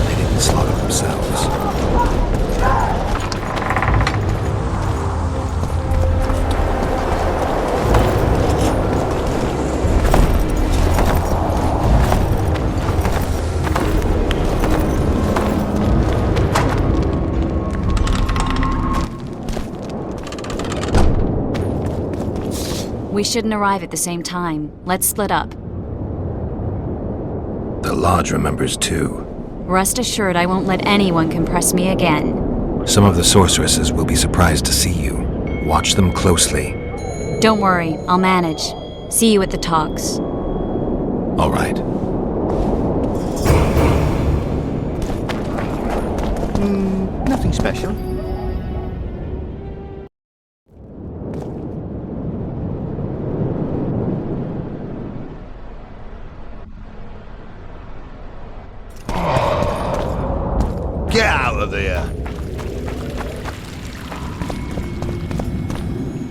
They didn't slaughter themselves. We shouldn't arrive at the same time. Let's split up. The Lodge remembers too. Rest assured I won't let anyone compress me again. Some of the sorceresses will be surprised to see you. Watch them closely. Don't worry, I'll manage. See you at the talks. All right. Nothing special. Get out of there!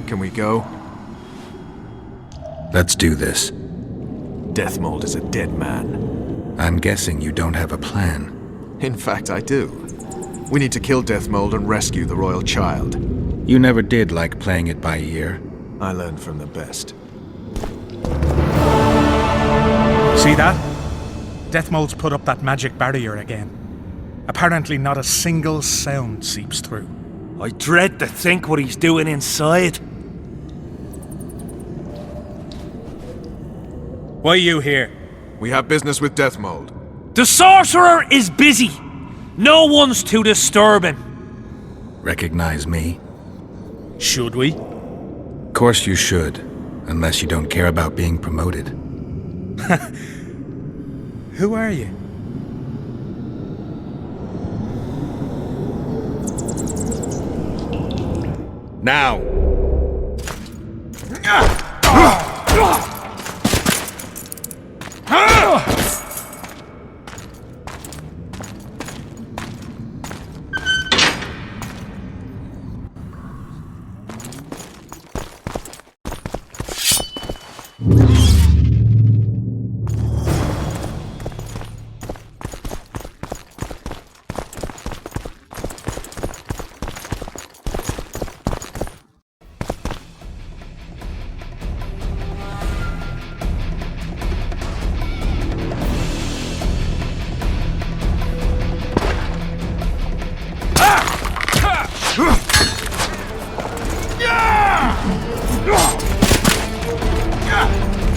Can we go? Let's do this. Deathmold is a dead man. I'm guessing you don't have a plan. In fact, I do. We need to kill Deathmold and rescue the royal child. You never did like playing it by ear. I learned from the best. See that? Deathmold's put up that magic barrier again. Apparently not a single sound seeps through. I dread to think what he's doing inside. Why are you here? We have business with Deathmold. The sorcerer is busy. No one's to disturb him. Recognize me? Should we? Of course you should, unless you don't care about being promoted. Who are you? Now!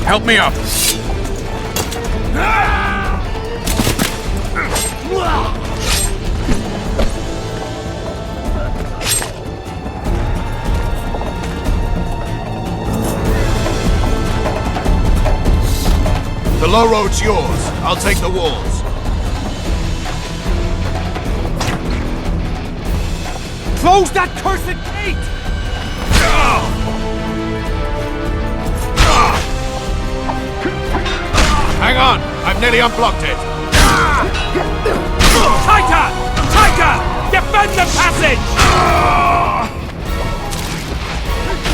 Help me up! The low road's yours. I'll take the walls. Close that cursed gate! Hang on! I've nearly unblocked it! Tighter! Tighter! Defend the passage!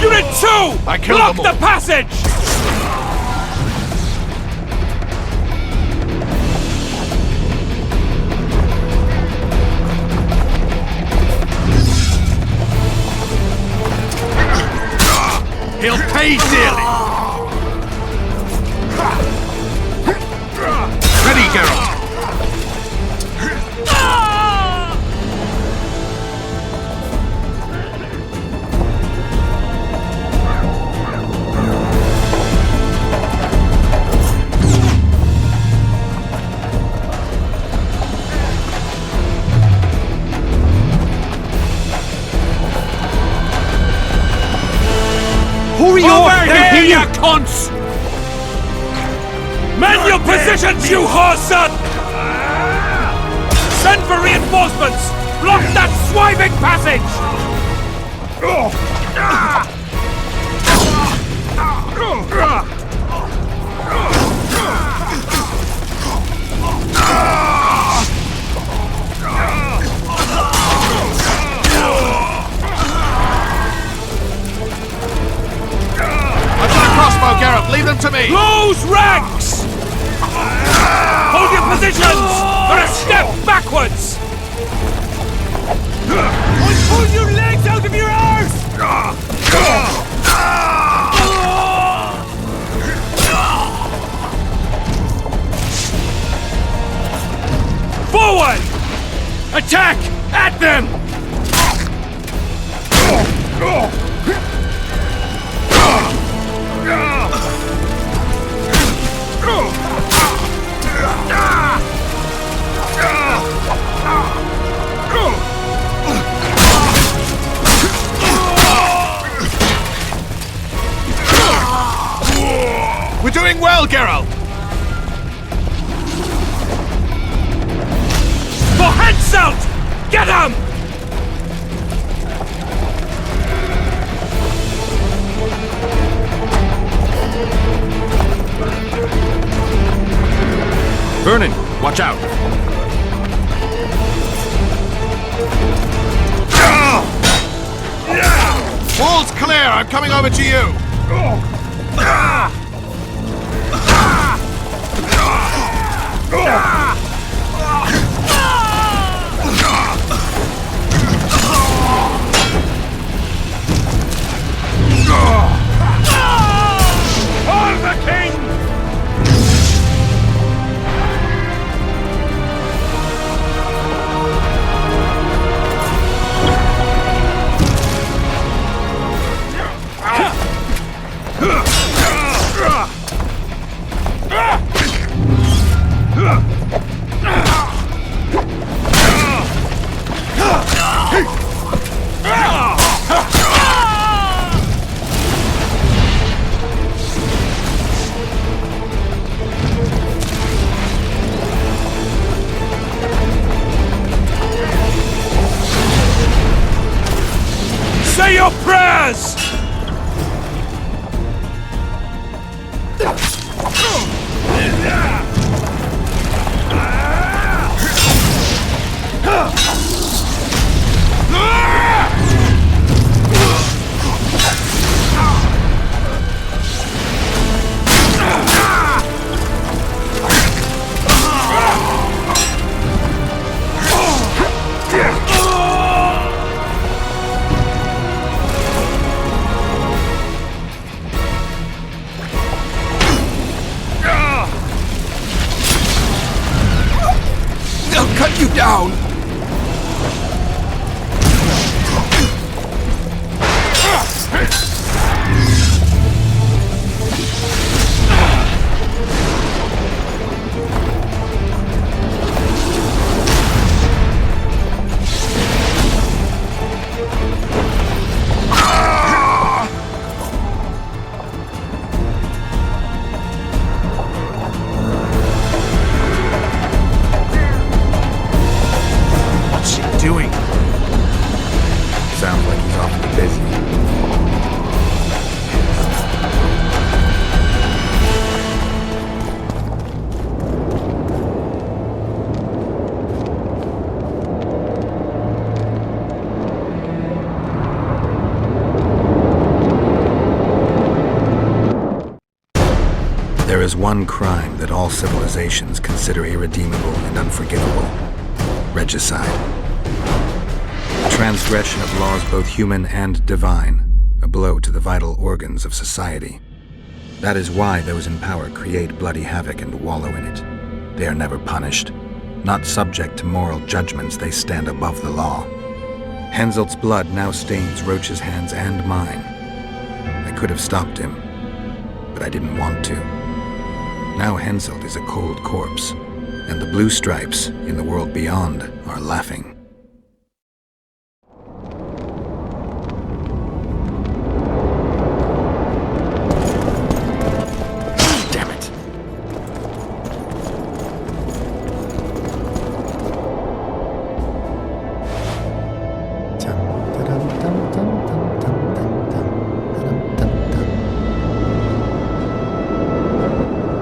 Unit 2! I killed block them all. the passage! He'll pay dearly! Ready, Geralt! Hurry Over up! here, you cunts! Mend your positions, you whoreson! Send for reinforcements! Block that swiving passage! I've got a crossbow, Geralt! Leave them to me! Close ranks! Hold your positions! Or a step backwards! I'll pull your legs out of your arse! Forward! Attack! At them! We're doing well, Geralt! For Henselt! Get him! Vernon, watch out! Wall's clear! I'm coming over to you! For the king! Say your prayers! They'll cut you down! is one crime that all civilizations consider irredeemable and unforgivable: regicide. A transgression of laws both human and divine, a blow to the vital organs of society. That is why those in power create bloody havoc and wallow in it. They are never punished. Not subject to moral judgments, they stand above the law. Henselt's blood now stains Roach's hands and mine. I could have stopped him, but I didn't want to. Now Henselt is a cold corpse, and the blue stripes in the world beyond are laughing.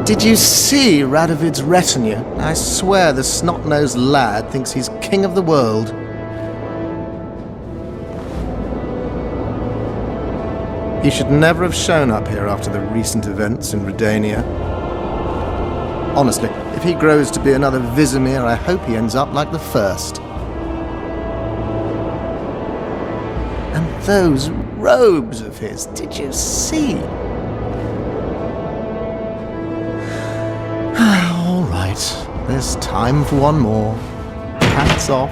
Did you see Radovid's retinue? I swear the snot-nosed lad thinks he's king of the world. He should never have shown up here after the recent events in Redania. Honestly, if he grows to be another Vizimir, I hope he ends up like the first. And those robes of his, did you see? All right, there's time for one more. Hats off.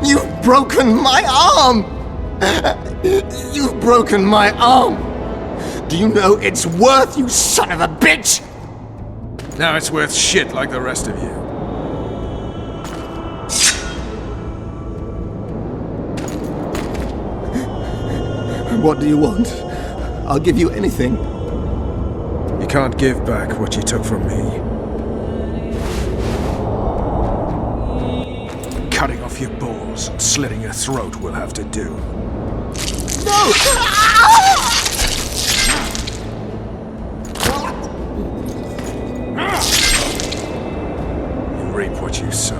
You've broken my arm! You've broken my arm! Do you know it's worth, you son of a bitch? Now it's worth shit like the rest of you. What do you want? I'll give you anything. You can't give back what you took from me. Cutting off your balls and slitting your throat will have to do. No! You reap what you sow.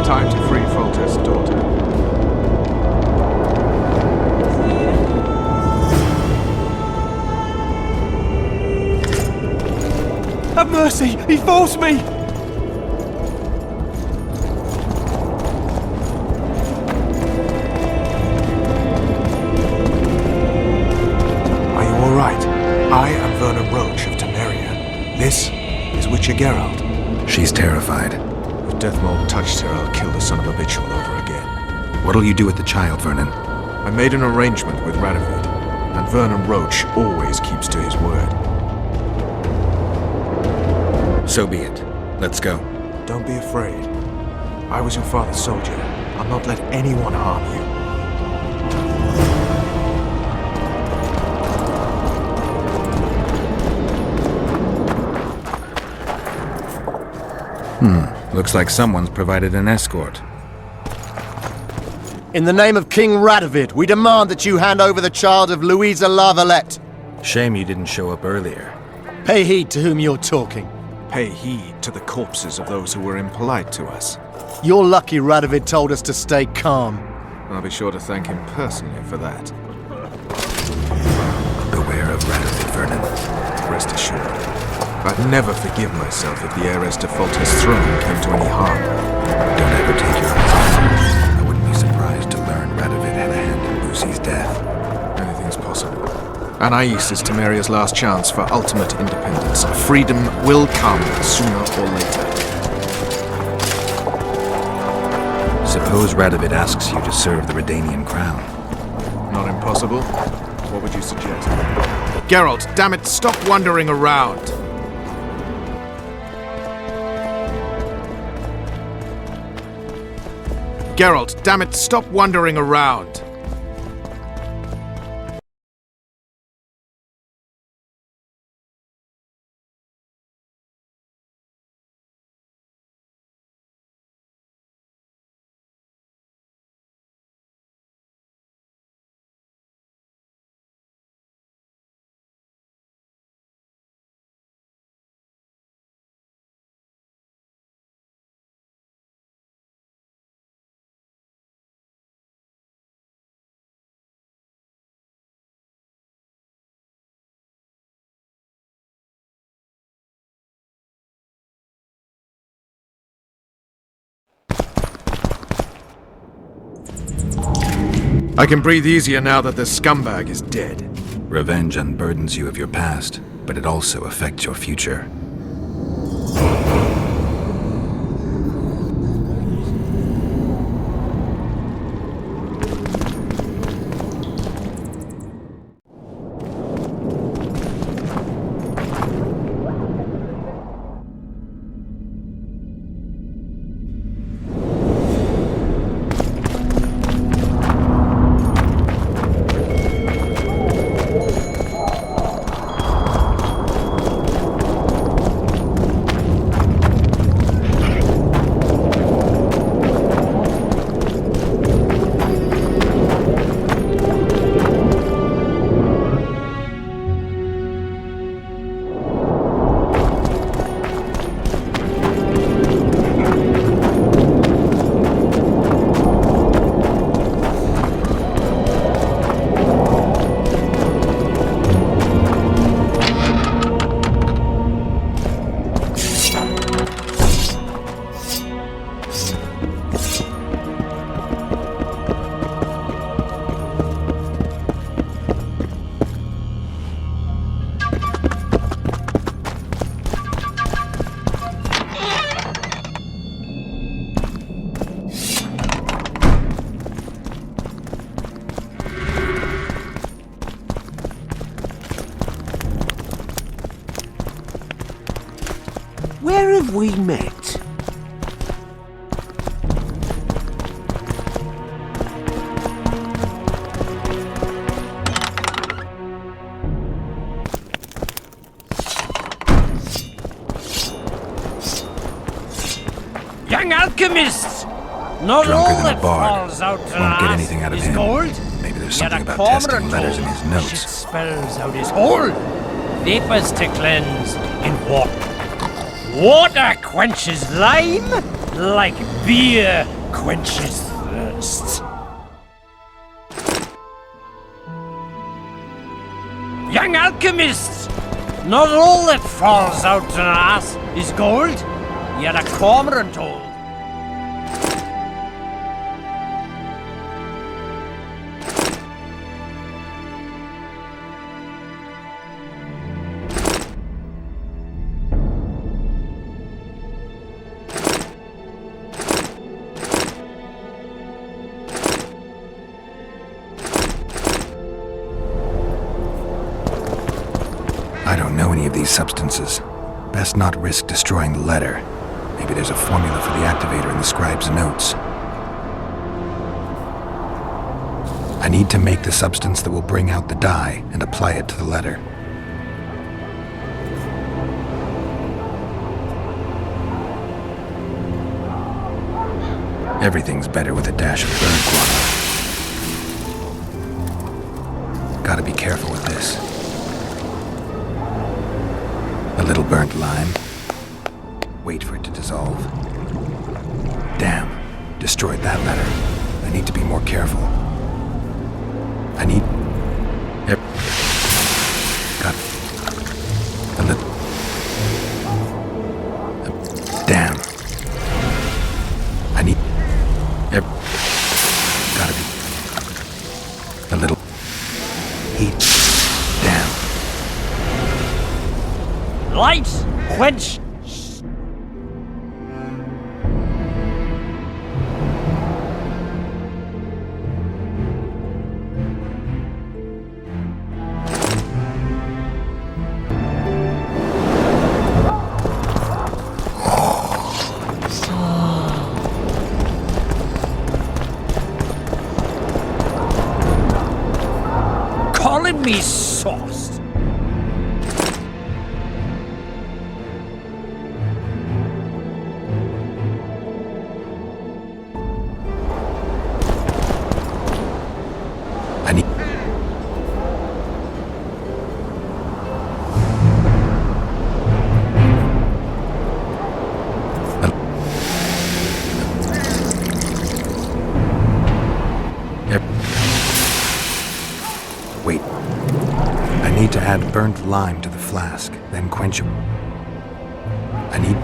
Time to free Foltest's daughter. Have mercy! He forced me! Are you all right? I am Vernon Roach of Temeria. This is Witcher Geralt. She's terrified. If Deathmold touched her, I'll kill the son of a bitch all over again. What'll you do with the child, Vernon? I made an arrangement with Radovid, and Vernon Roach always keeps to his word. So be it. Let's go. Don't be afraid. I was your father's soldier. I'll not let anyone harm you. Looks like someone's provided an escort. In the name of King Radovid, we demand that you hand over the child of Louisa Lavalette. Shame you didn't show up earlier. Pay heed to whom you're talking. Pay heed to the corpses of those who were impolite to us. You're lucky Radovid told us to stay calm. I'll be sure to thank him personally for that. Beware of Radovid, Vernon. Rest assured, I'd never forgive myself if the heiress to Foltest's throne came to any harm. Don't ever take your eyes off her. I wouldn't be surprised to learn Radovid had a hand in Lucy's death. Anything's possible. Anais is Temeria's last chance for ultimate independence. Freedom will come sooner or later. Suppose Radovid asks you to serve the Redanian crown. Not impossible. What would you suggest? Geralt, damn it, stop wandering around! Geralt, damn it, stop wandering around! I can breathe easier now that the scumbag is dead. Revenge unburdens you of your past, but it also affects your future. Where have we met? Young alchemists! Not Drunker all than a that bard. falls out Won't get anything out of is him. gold. Maybe there's Yet something a about testing cormorant letters in his Shit notes. spells out his whole. Vapors to cleanse in water. Water quenches lime like beer quenches thirst. Young alchemists! Not all that falls out an ass is gold, yet a cormorant told. I don't know any of these substances. Best not risk destroying the letter. Maybe there's a formula for the activator in the scribe's notes. I need to make the substance that will bring out the dye and apply it to the letter. Everything's better with a dash of burnt guano. Gotta be careful with this. A little burnt lime. Wait for it to dissolve. Damn, destroyed that letter. I need to be more careful. I need... Got... A little... Damn. I need... Gotta be... A little... Heat. Damn. Lights quench. Calling me sauce. I need... Wait. I need to add burnt lime to the flask, then quench it. I need...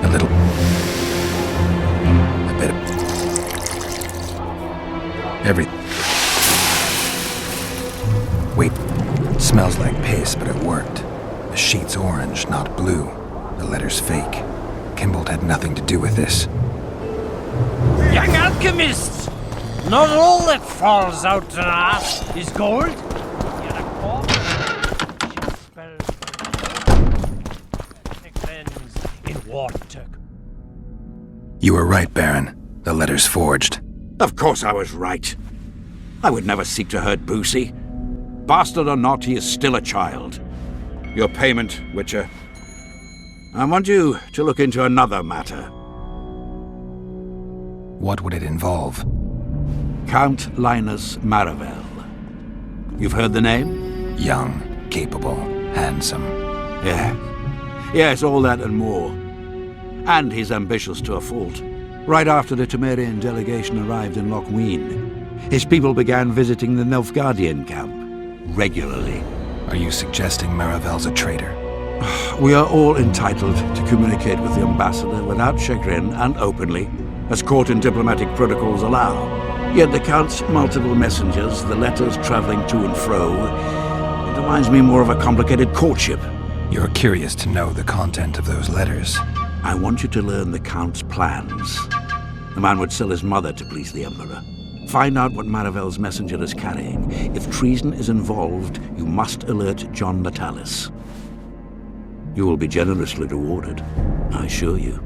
A little... Wait. It smells like piss, but it worked. The sheet's orange, not blue. The letter's fake. Kimbold had nothing to do with this. Young alchemists! Not all that falls out an ass is gold. Yet a quarter spells cleanse in water. You were right, Baron. The letter's forged. Of course I was right. I would never seek to hurt Boosie. Bastard or not, he is still a child. Your payment, Witcher. I want you to look into another matter. What would it involve? Count Linus Maravel. You've heard the name? Young, capable, handsome. Yeah. Yes, all that and more. And he's ambitious to a fault. Right after the Temerian delegation arrived in Lochween, his people began visiting the Nilfgaardian camp regularly. Are you suggesting Maravel's a traitor? We are all entitled to communicate with the ambassador without chagrin and openly, as court and diplomatic protocols allow. Yet the Count's multiple messengers, the letters traveling to and fro, it reminds me more of a complicated courtship. You're curious to know the content of those letters. I want you to learn the Count's plans. The man would sell his mother to please the Emperor. Find out what Maravel's messenger is carrying. If treason is involved, you must alert John Natalis. You will be generously rewarded, I assure you.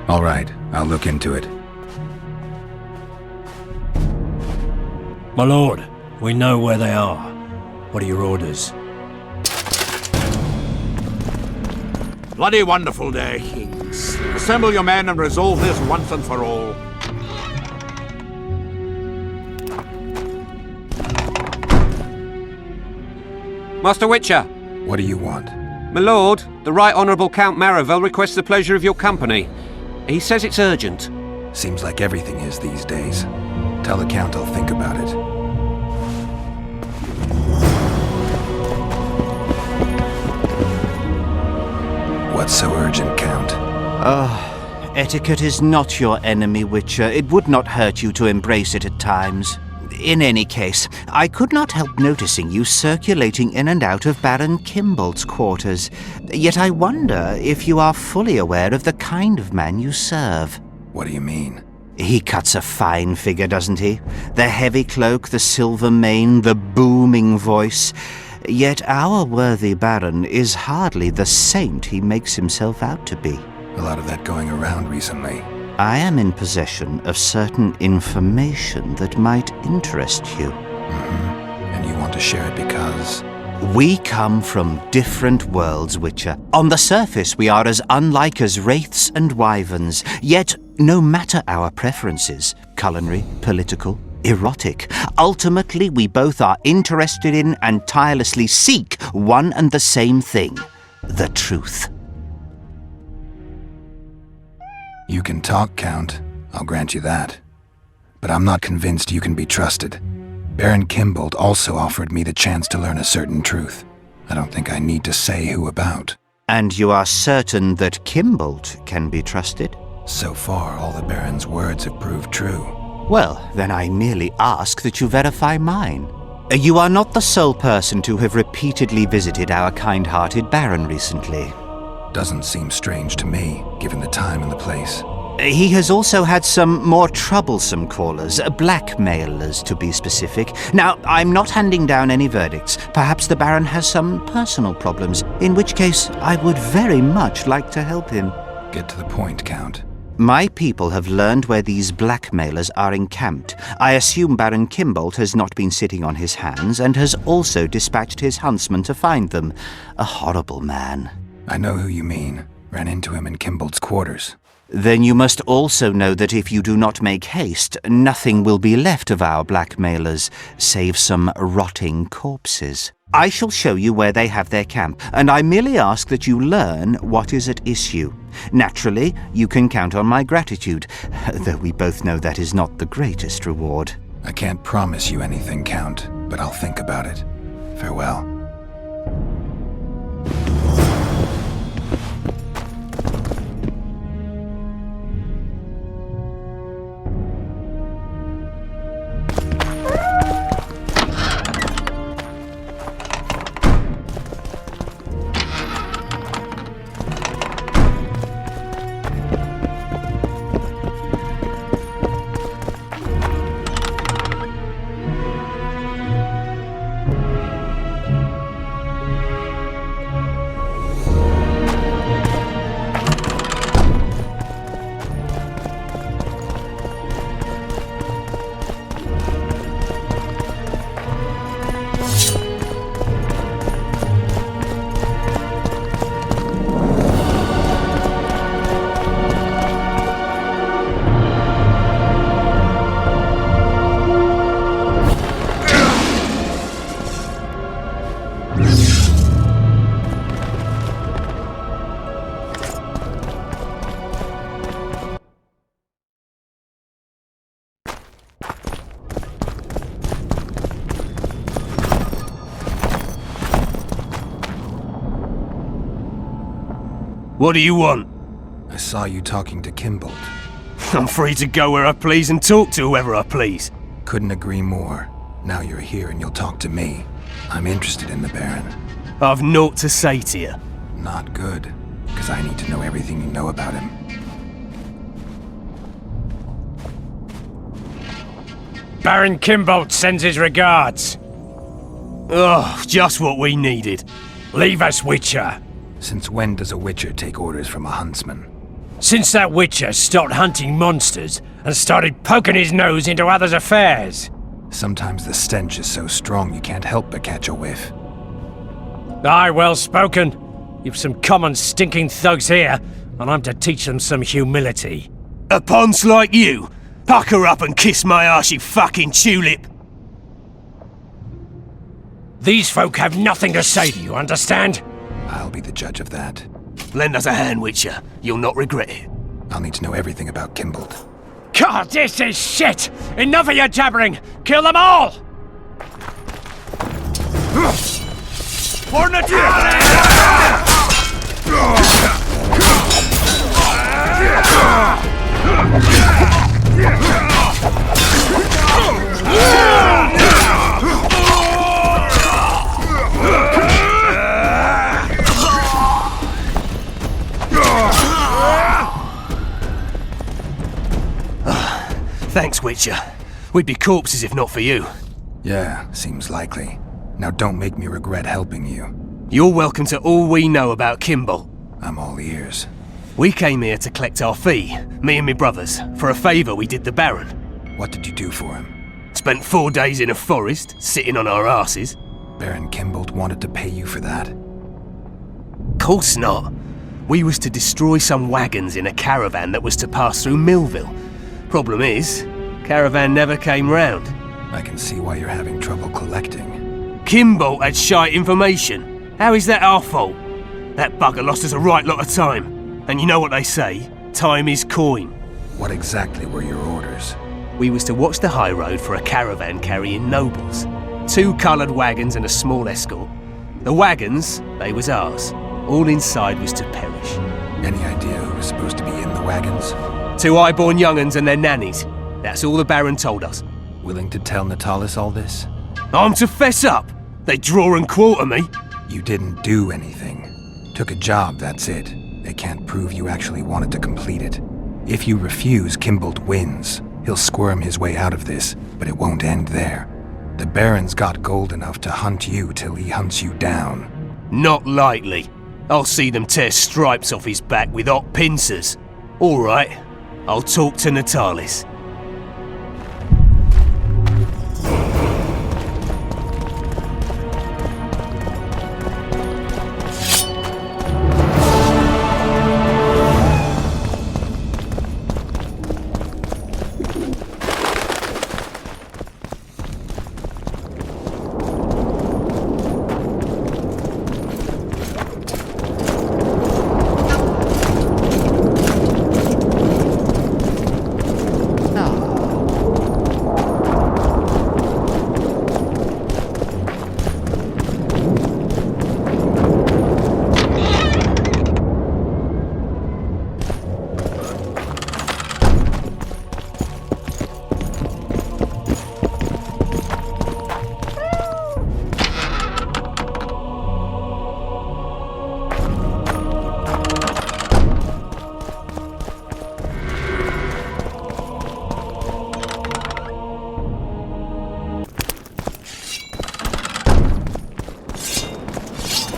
All right, I'll look into it. My lord, we know where they are. What are your orders? Bloody wonderful day, kings. Assemble your men and resolve this once and for all. Master Witcher! What do you want? My lord, the Right Honourable Count Maravel requests the pleasure of your company. He says it's urgent. Seems like everything is these days. Tell the Count I'll think about it. What's so urgent, Count? Etiquette is not your enemy, Witcher. It would not hurt you to embrace it at times. In any case, I could not help noticing you circulating in and out of Baron Kimbold's quarters. Yet I wonder if you are fully aware of the kind of man you serve. What do you mean? He cuts a fine figure, doesn't he? The heavy cloak, the silver mane, the booming voice. Yet our worthy Baron is hardly the saint he makes himself out to be. A lot of that going around recently. I am in possession of certain information that might interest you. And you want to share it because? We come from different worlds, Witcher. On the surface, we are as unlike as wraiths and wyverns. Yet, no matter our preferences, culinary, political, erotic, ultimately we both are interested in and tirelessly seek one and the same thing: the truth. You can talk, Count. I'll grant you that. But I'm not convinced you can be trusted. Baron Kimbold also offered me the chance to learn a certain truth. I don't think I need to say who about. And you are certain that Kimbold can be trusted? So far, all the Baron's words have proved true. Well, then I merely ask that you verify mine. You are not the sole person to have repeatedly visited our kind-hearted Baron recently. Doesn't seem strange to me, given the time and the place. He has also had some more troublesome callers, blackmailers to be specific. Now, I'm not handing down any verdicts. Perhaps the Baron has some personal problems, in which case I would very much like to help him. Get to the point, Count. My people have learned where these blackmailers are encamped. I assume Baron Kimbold has not been sitting on his hands and has also dispatched his huntsman to find them. A horrible man. I know who you mean. Ran into him in Kimbold's quarters. Then you must also know that if you do not make haste, nothing will be left of our blackmailers, save some rotting corpses. I shall show you where they have their camp, and I merely ask that you learn what is at issue. Naturally, you can count on my gratitude, though we both know that is not the greatest reward. I can't promise you anything, Count, but I'll think about it. Farewell. What do you want? I saw you talking to Kimbold. I'm free to go where I please and talk to whoever I please. Couldn't agree more. Now you're here and you'll talk to me. I'm interested in the Baron. I've naught to say to you. Not good, because I need to know everything you know about him. Baron Kimbold sends his regards. Oh, just what we needed. Leave us, Witcher. Since when does a Witcher take orders from a huntsman? Since that Witcher stopped hunting monsters and started poking his nose into others' affairs. Sometimes the stench is so strong you can't help but catch a whiff. Aye, well spoken. You've some common stinking thugs here, and I'm to teach them some humility. A ponce like you! Pucker up and kiss my arse, you fucking tulip! These folk have nothing to say to you, understand? I'll be the judge of that. Lend us a hand, Witcher. You'll not regret it. I'll need to know everything about Kimbold. God, this is shit! Enough of your jabbering! Kill them all! For Thanks, Witcher. We'd be corpses if not for you. Yeah, seems likely. Now don't make me regret helping you. You're welcome to all we know about Kimbold. I'm all ears. We came here to collect our fee, me and me brothers, for a favour we did the Baron. What did you do for him? Spent 4 days in a forest, sitting on our asses. Baron Kimbold wanted to pay you for that? Course not. We was to destroy some wagons in a caravan that was to pass through Millville. Problem is, caravan never came round. I can see why you're having trouble collecting. Kimbold had shite information. How is that our fault? That bugger lost us a right lot of time. And you know what they say, time is coin. What exactly were your orders? We was to watch the high road for a caravan carrying nobles. 2 coloured wagons and a small escort. The wagons, they was ours. All inside was to perish. Any idea who was supposed to be in the wagons? 2 high-born young'uns and their nannies. That's all the Baron told us. Willing to tell Natalis all this? I'm to fess up. They draw and quarter me. You didn't do anything. Took a job, that's it. They can't prove you actually wanted to complete it. If you refuse, Kimbold wins. He'll squirm his way out of this, but it won't end there. The Baron's got gold enough to hunt you till he hunts you down. Not likely. I'll see them tear stripes off his back with hot pincers. All right, I'll talk to Natalis.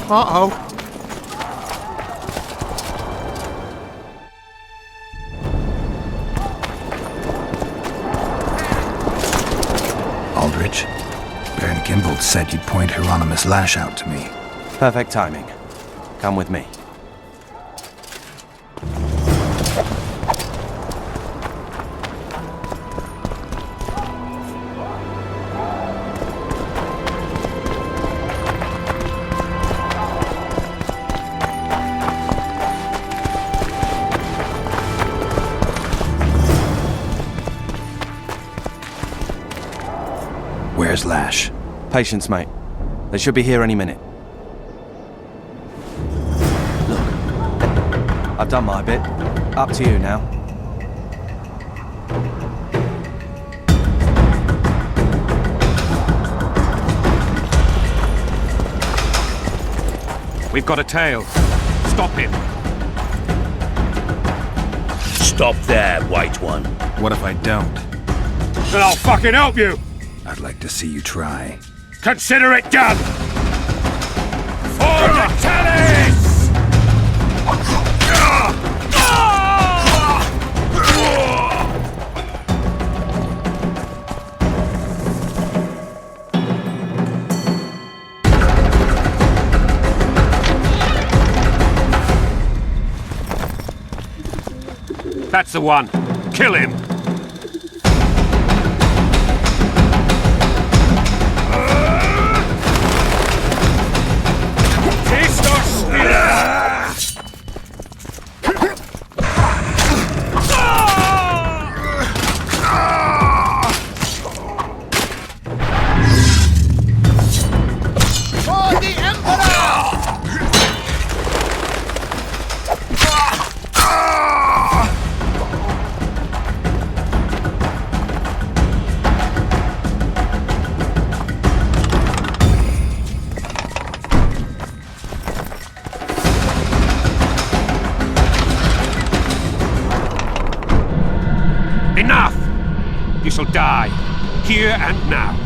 Uh-oh. Aldrich, Baron Kimbold said you'd point Hieronymus Lash out to me. Perfect timing. Come with me. Where's Lash? Patience, mate. They should be here any minute. done my bit. Up to you now. We've got a tail. Stop him. Stop there, White One. What if I don't? Then I'll fucking help you! I'd like to see you try. Consider it done! For the Tallis! That's the one. Kill him! Enough! You shall die, here and now.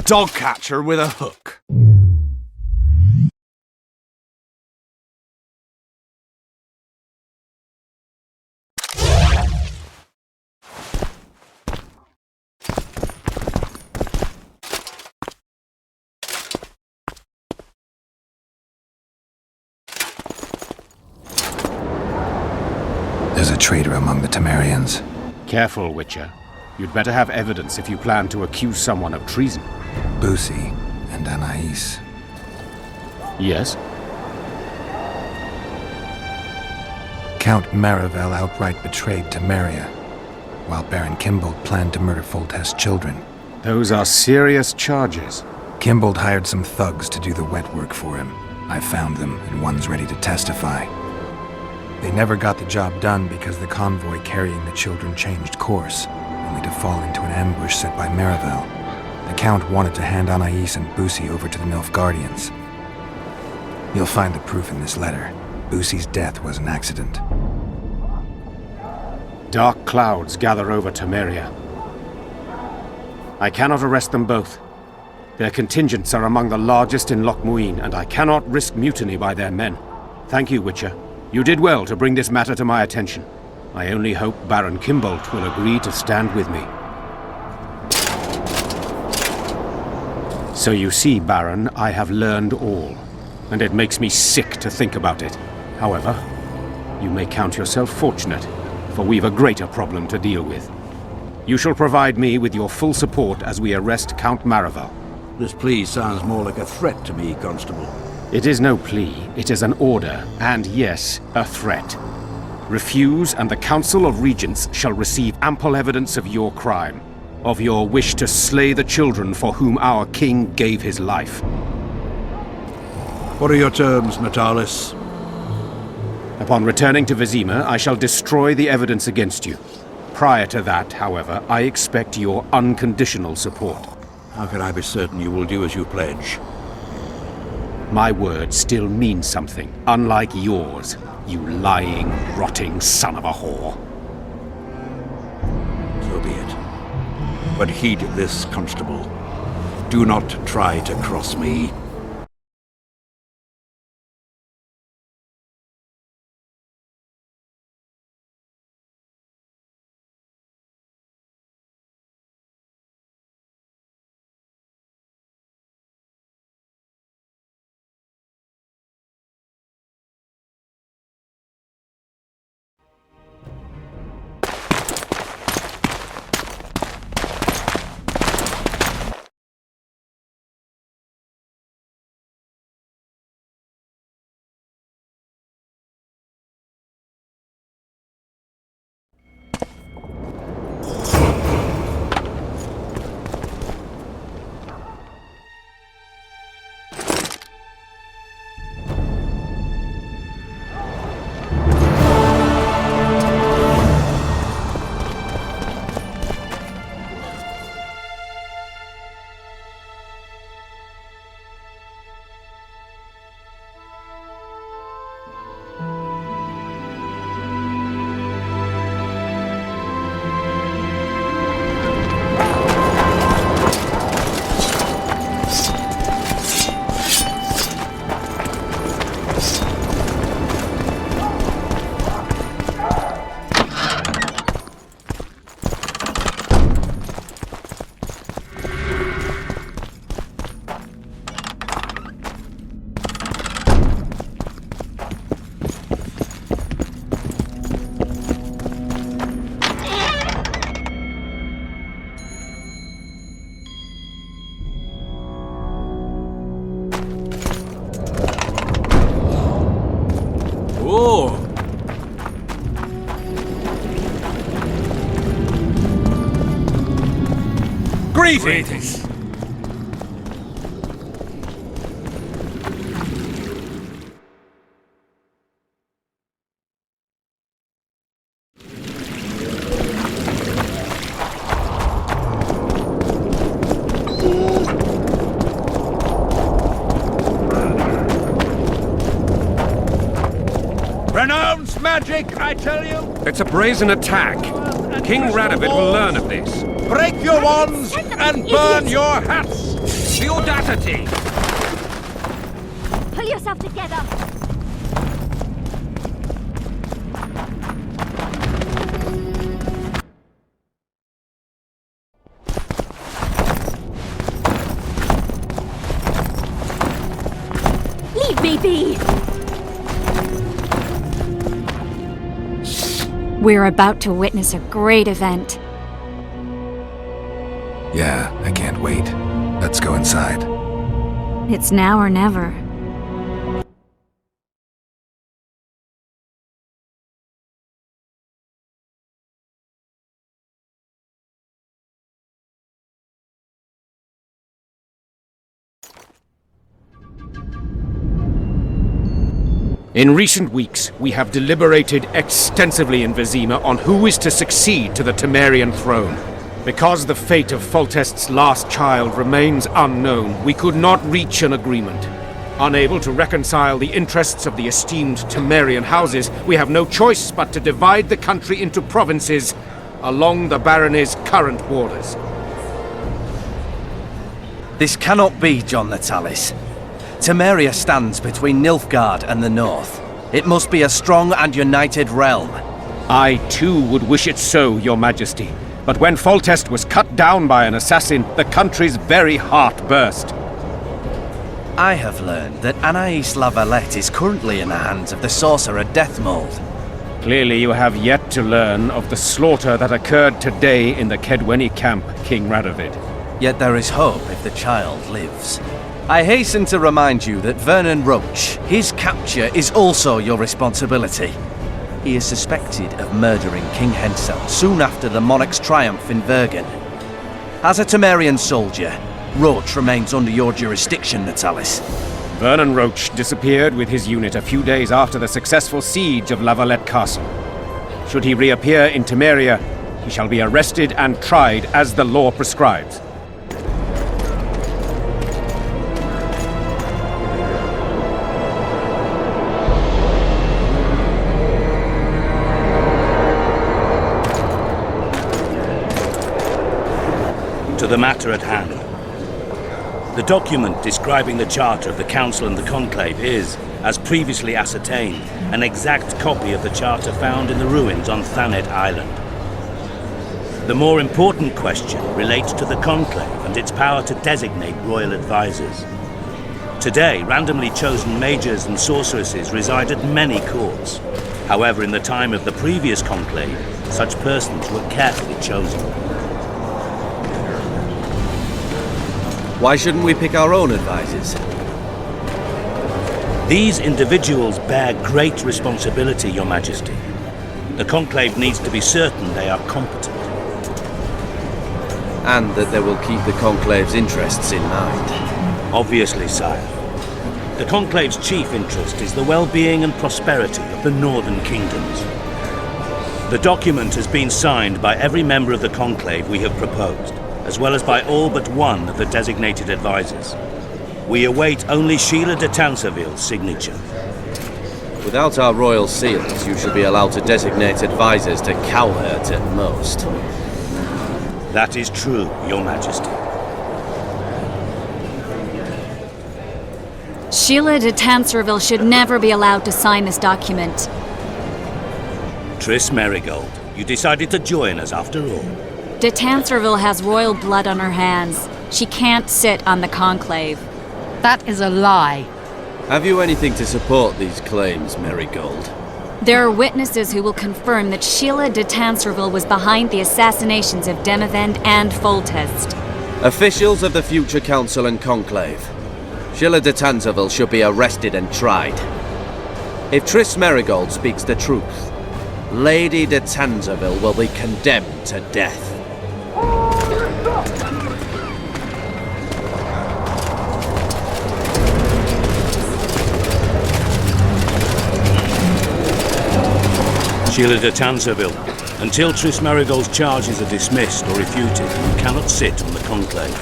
Dog catcher with a hook. There's a traitor among the Temerians. Careful, Witcher. You'd better have evidence if you plan to accuse someone of treason. Busi and Anais. Yes? Count Maravel outright betrayed Temeria, while Baron Kimbold planned to murder Foltest's children. Those are serious charges. Kimbold hired some thugs to do the wet work for him. I found them, and one's ready to testify. They never got the job done because the convoy carrying the children changed course, only to fall into an ambush set by Maravel. The Count wanted to hand Anais and Busi over to the Nilfgaardians. You'll find the proof in this letter. Busi's death was an accident. Dark clouds gather over Temeria. I cannot arrest them both. Their contingents are among the largest in Loch Muin, and I cannot risk mutiny by their men. Thank you, Witcher. You did well to bring this matter to my attention. I only hope Baron Kimbold will agree to stand with me. So you see, Baron, I have learned all, and it makes me sick to think about it. However, you may count yourself fortunate. for we've a greater problem to deal with. You shall provide me with your full support as we arrest Count Maravel. This plea sounds more like a threat to me, Constable. It is no plea, it is an order, and yes, a threat. Refuse, and the Council of Regents shall receive ample evidence of your crime, of your wish to slay the children for whom our king gave his life. What are your terms, Natalis? Upon returning to Vizima, I shall destroy the evidence against you. Prior to that, however, I expect your unconditional support. How can I be certain you will do as you pledge? My word still means something, unlike yours, you lying, rotting son of a whore. So be it. But heed this, Constable. Do not try to cross me. Greetings! Renounce magic, I tell you! It's a brazen attack. King Radovid will learn of this. Break your wands and burn your hats! The audacity! Pull yourself together! Leave me be! We're about to witness a great event. Yeah, I can't wait. Let's go inside. It's now or never. In recent weeks, we have deliberated extensively in Vizima on who is to succeed to the Temerian throne. Because the fate of Foltest's last child remains unknown, we could not reach an agreement. Unable to reconcile the interests of the esteemed Temerian houses, we have no choice but to divide the country into provinces along the barony's current borders. This cannot be, John Natalis. Temeria stands between Nilfgaard and the north. It must be a strong and united realm. I too would wish it so, Your Majesty. But when Foltest was cut down by an assassin, the country's very heart burst. I have learned that Anais La Valette is currently in the hands of the sorcerer Deathmold. Clearly you have yet to learn of the slaughter that occurred today in the Kedweni camp, King Radovid. Yet there is hope if the child lives. I hasten to remind you that Vernon Roach, his capture is also your responsibility. He is suspected of murdering King Hensel soon after the monarch's triumph in Vergen. As a Temerian soldier, Roach remains under your jurisdiction, Natalis. Vernon Roach disappeared with his unit a few days after the successful siege of La Valette Castle. Should he reappear in Temeria, he shall be arrested and tried as the law prescribes. To the matter at hand. The document describing the charter of the Council and the Conclave is, as previously ascertained, an exact copy of the charter found in the ruins on Thanet Island. The more important question relates to the Conclave and its power to designate royal advisors. Today, randomly chosen mages and sorceresses reside at many courts. However, in the time of the previous Conclave, such persons were carefully chosen. Why shouldn't we pick our own advisors? These individuals bear great responsibility, Your Majesty. The Conclave needs to be certain they are competent. And that they will keep the Conclave's interests in mind. Obviously, sire. The Conclave's chief interest is the well-being and prosperity of the northern kingdoms. The document has been signed by every member of the Conclave we have proposed, as well as by all but one of the designated advisors. We await only Sheila de Tanserville's signature. Without our royal seals, you should be allowed to designate advisors to cowherds at most. That is true, Your Majesty. Sheila de Tanserville should never be allowed to sign this document. Triss Merigold, you decided to join us after all. De Tanserville has royal blood on her hands. She can't sit on the Conclave. That is a lie. Have you anything to support these claims, Merigold? There are witnesses who will confirm that Sheila de Tanserville was behind the assassinations of Demavend and Foltest. Officials of the future Council and Conclave. Sheila de Tanserville should be arrested and tried. If Triss Merigold speaks the truth, Lady de Tanserville will be condemned to death. Sheila de Tanserville, until Triss Merigold's charges are dismissed or refuted, you cannot sit on the Conclave.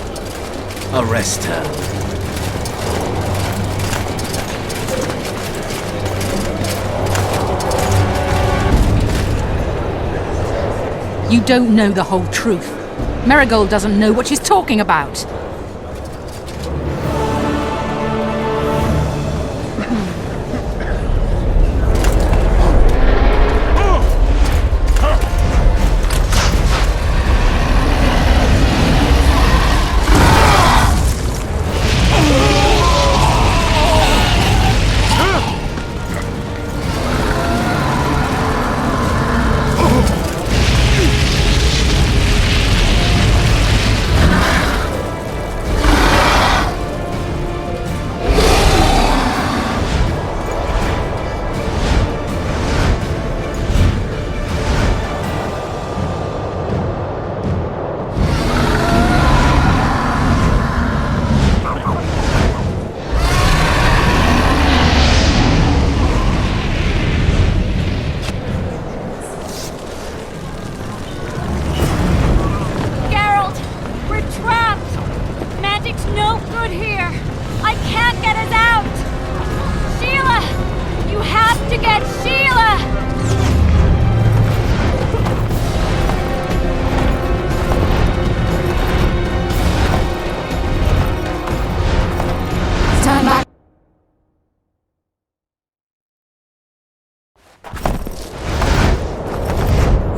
Arrest her. You don't know the whole truth. Merigold doesn't know what she's talking about.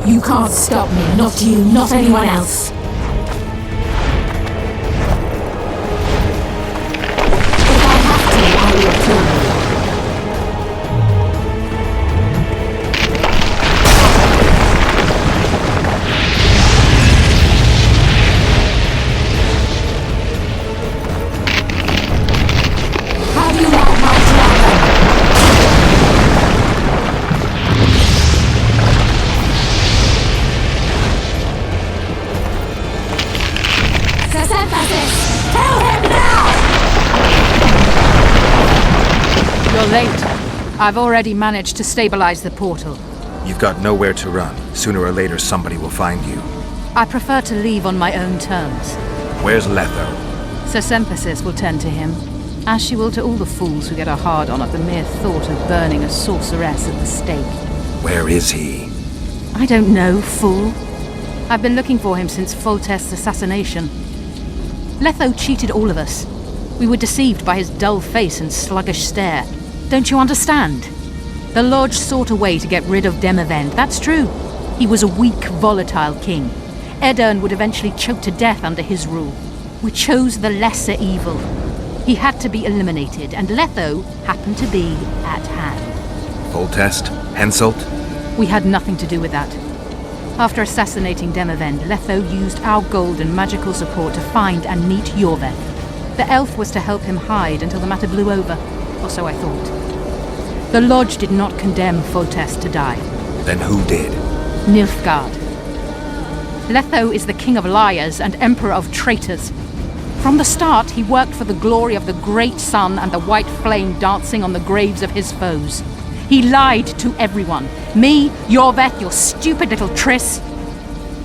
You can't stop me, not you, not anyone else. If I have to, I will kill you. You're late. I've already managed to stabilize the portal. You've got nowhere to run. Sooner or later, somebody will find you. I prefer to leave on my own terms. Where's Letho? Sir Sympathis will tend to him, as she will to all the fools who get a hard-on at the mere thought of burning a sorceress at the stake. Where is he? I don't know, fool. I've been looking for him since Foltest's assassination. Letho cheated all of us. We were deceived by his dull face and sluggish stare. Don't you understand? The Lodge sought a way to get rid of Demavend, that's true. He was a weak, volatile king. Edirn would eventually choke to death under his rule. We chose the lesser evil. He had to be eliminated, and Letho happened to be at hand. Foltest? Henselt? We had nothing to do with that. After assassinating Demavend, Letho used our gold and magical support to find and meet Yorveth. The elf was to help him hide until the matter blew over, or so I thought. The Lodge did not condemn Foltest to die. Then who did? Nilfgaard. Letho is the king of liars and emperor of traitors. From the start, he worked for the glory of the great sun and the white flame dancing on the graves of his foes. He lied to everyone. Me, Yorveth, your stupid little Triss,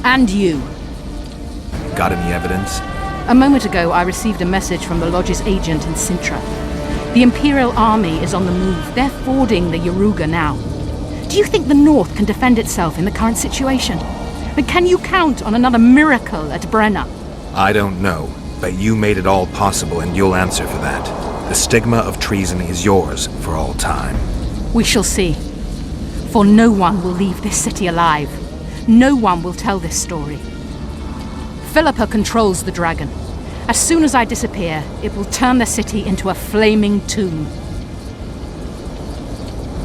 and you. Got any evidence? A moment ago, I received a message from the Lodge's agent in Sintra. The Imperial Army is on the move. They're fording the Yaruga now. Do you think the North can defend itself in the current situation? But can you count on another miracle at Brenna? I don't know, but you made it all possible and you'll answer for that. The stigma of treason is yours for all time. We shall see. For no one will leave this city alive. No one will tell this story. Philippa controls the dragon. As soon as I disappear, it will turn the city into a flaming tomb.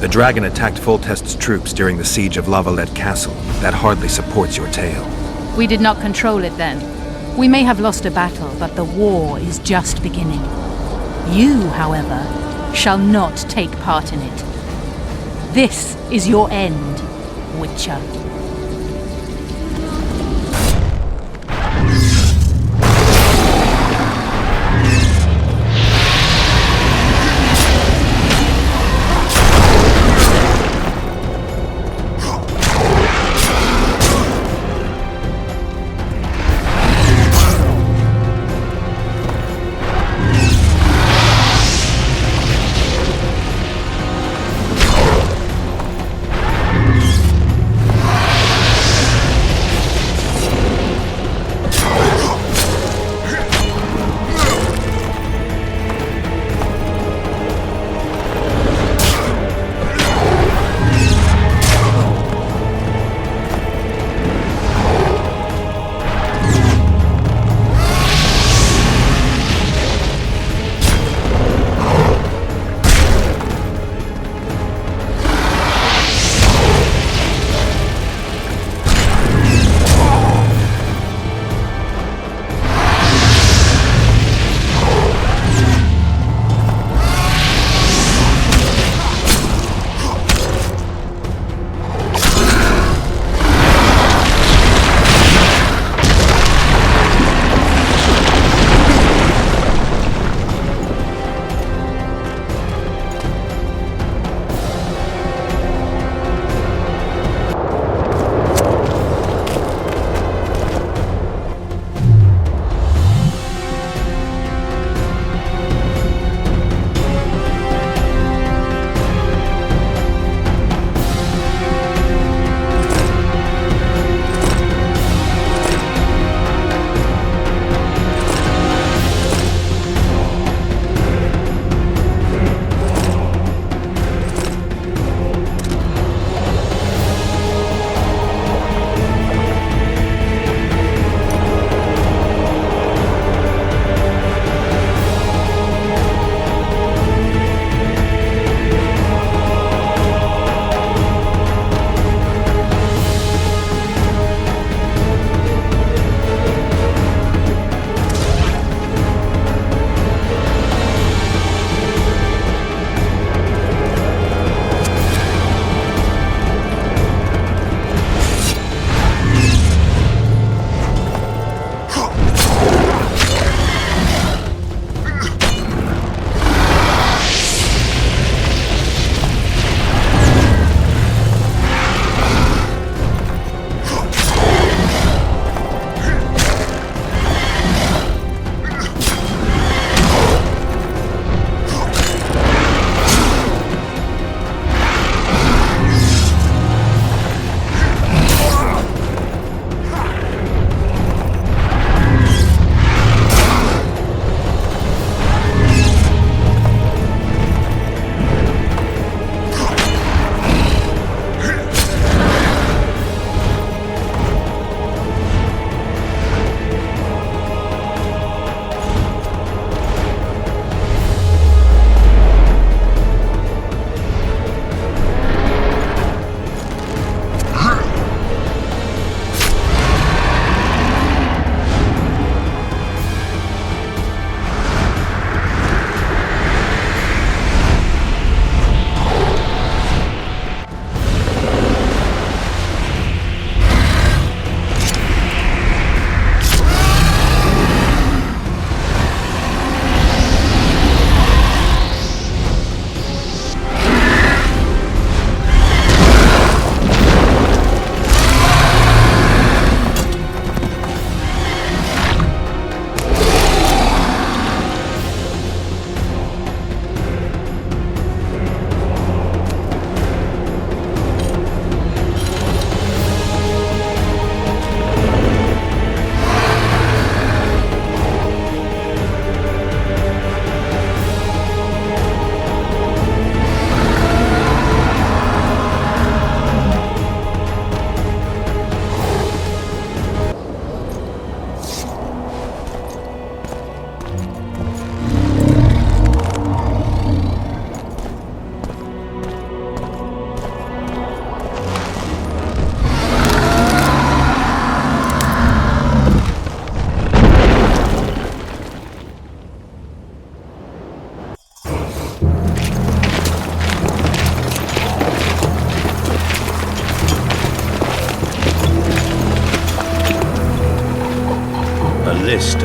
The dragon attacked Foltest's troops during the siege of Lavalette Castle. That hardly supports your tale. We did not control it then. We may have lost a battle, but the war is just beginning. You, however, shall not take part in it. This is your end, Witcher.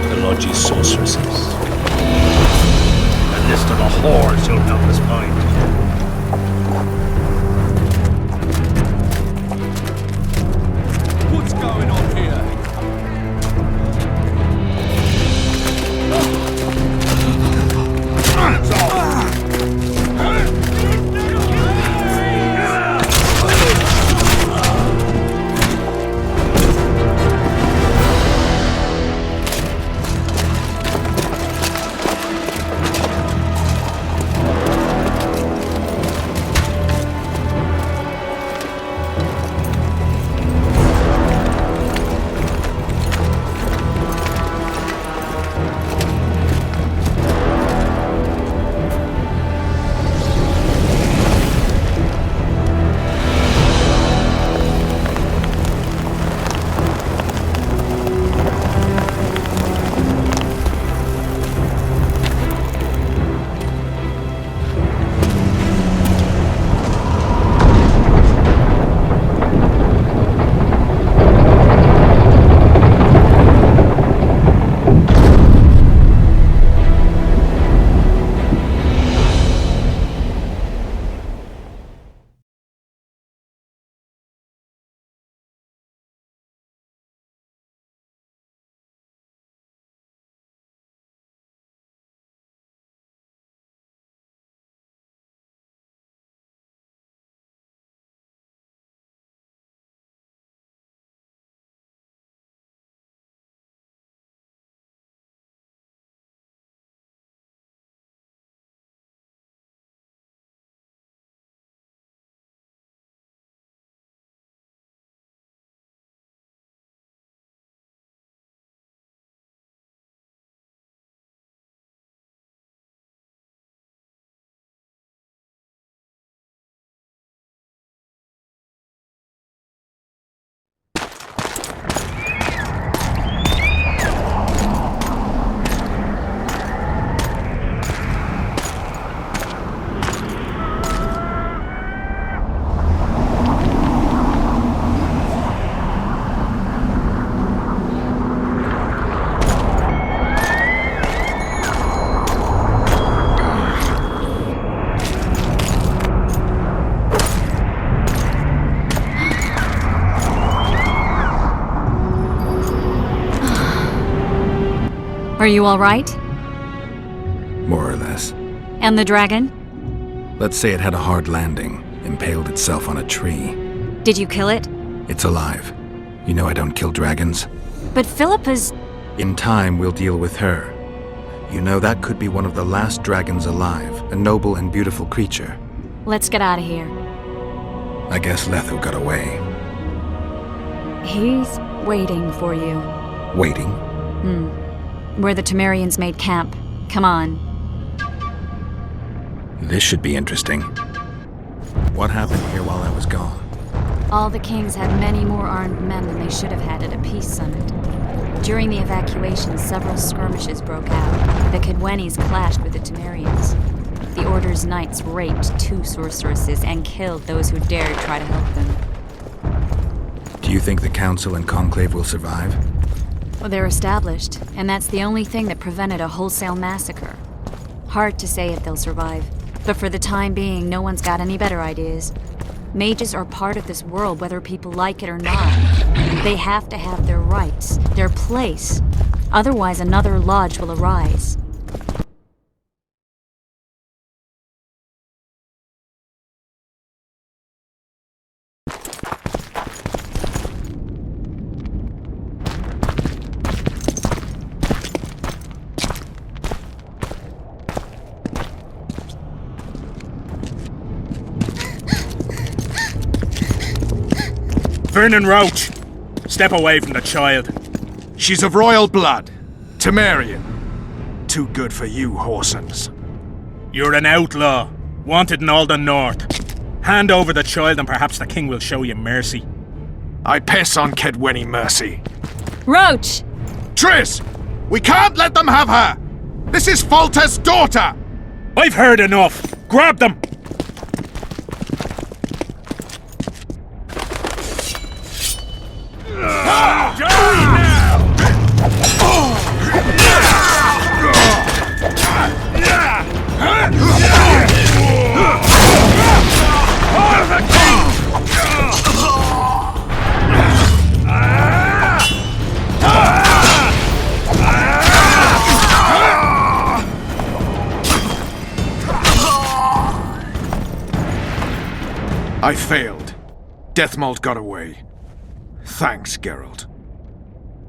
the Lodge's sorceresses. A list of the whores you'll help us find. What's going on here? Hands off! Are you all right? More or less. And the dragon? Let's say it had a hard landing, impaled itself on a tree. Did you kill it? It's alive. You know I don't kill dragons. But Philippa's... In time, we'll deal with her. You know that could be one of the last dragons alive, a noble and beautiful creature. Let's get out of here. I guess Letho got away. He's waiting for you. Waiting? Where the Temerians made camp. Come on. This should be interesting. What happened here while I was gone? All the kings had many more armed men than they should have had at a peace summit. During the evacuation, several skirmishes broke out. The Kedwenis clashed with the Temerians. The Order's knights raped 2 sorceresses and killed those who dared try to help them. Do you think the Council and Conclave will survive? Well, they're established, and that's the only thing that prevented a wholesale massacre. Hard to say if they'll survive, but for the time being, no one's got any better ideas. Mages are part of this world, whether people like it or not. They have to have their rights, their place. Otherwise, another lodge will arise. Vernon Roach, step away from the child. She's of royal blood. Temerian. Too good for you, Horsens. You're an outlaw, wanted in all the north. Hand over the child and perhaps the king will show you mercy. I piss on Kedweni mercy. Roach! Triss! We can't let them have her! This is Foltest's daughter! I've heard enough! Grab them! Die now! I failed. Deathmold got away. Thanks, Geralt.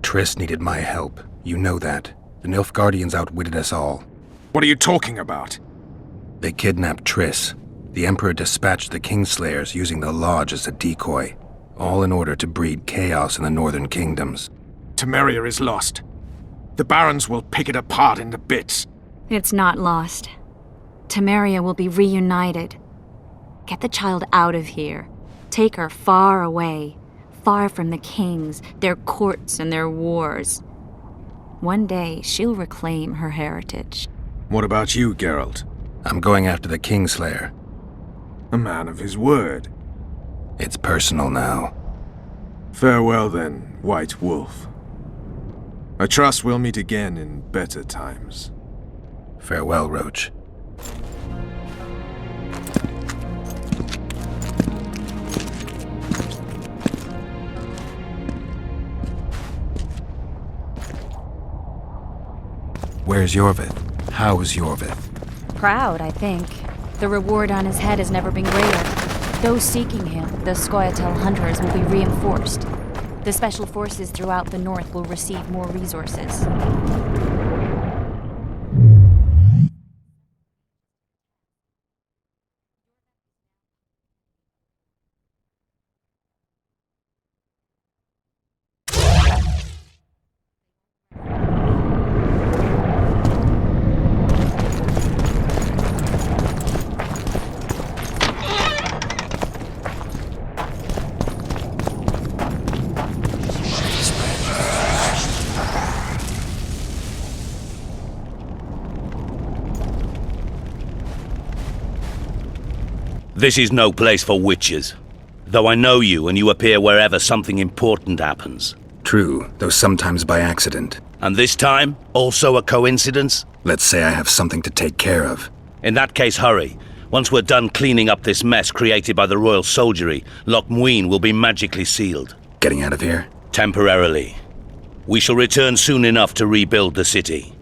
Triss needed my help. You know that. The Nilfgaardians outwitted us all. What are you talking about? They kidnapped Triss. The Emperor dispatched the Kingslayers using the Lodge as a decoy, all in order to breed chaos in the northern kingdoms. Temeria is lost. The Barons will pick it apart into bits. It's not lost. Temeria will be reunited. Get the child out of here. Take her far away. Far from the kings, their courts, and their wars. One day, she'll reclaim her heritage. What about you, Geralt? I'm going after the Kingslayer. A man of his word. It's personal now. Farewell then, White Wolf. I trust we'll meet again in better times. Farewell, Roach. Where's Yorvith? How is Yorvith? Proud, I think. The reward on his head has never been greater. Those seeking him, the Scoia'tael hunters, will be reinforced. The special forces throughout the north will receive more resources. This is no place for witches. Though I know you and you appear wherever something important happens. True, though sometimes by accident. And this time, also a coincidence? Let's say I have something to take care of. In that case, hurry. Once we're done cleaning up this mess created by the royal soldiery, Loch Muin will be magically sealed. Getting out of here? Temporarily. We shall return soon enough to rebuild the city.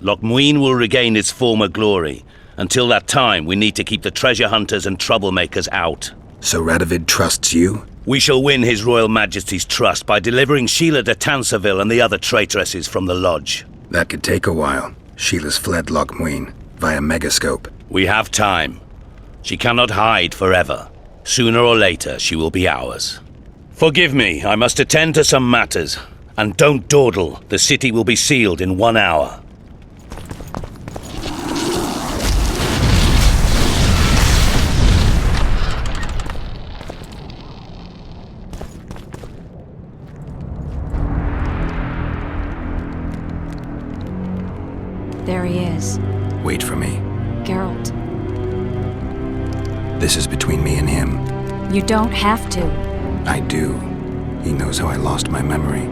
Loch Muin will regain its former glory. Until that time, we need to keep the treasure hunters and troublemakers out. So Radovid trusts you? We shall win His Royal Majesty's trust by delivering Sheila de Tansarville and the other traitresses from the Lodge. That could take a while. Sheila's fled Loch Muin via Megascope. We have time. She cannot hide forever. Sooner or later, she will be ours. Forgive me, I must attend to some matters. And don't dawdle, the city will be sealed in 1 hour. There he is. Wait for me. Geralt. This is between me and him. You don't have to. I do. He knows how I lost my memory.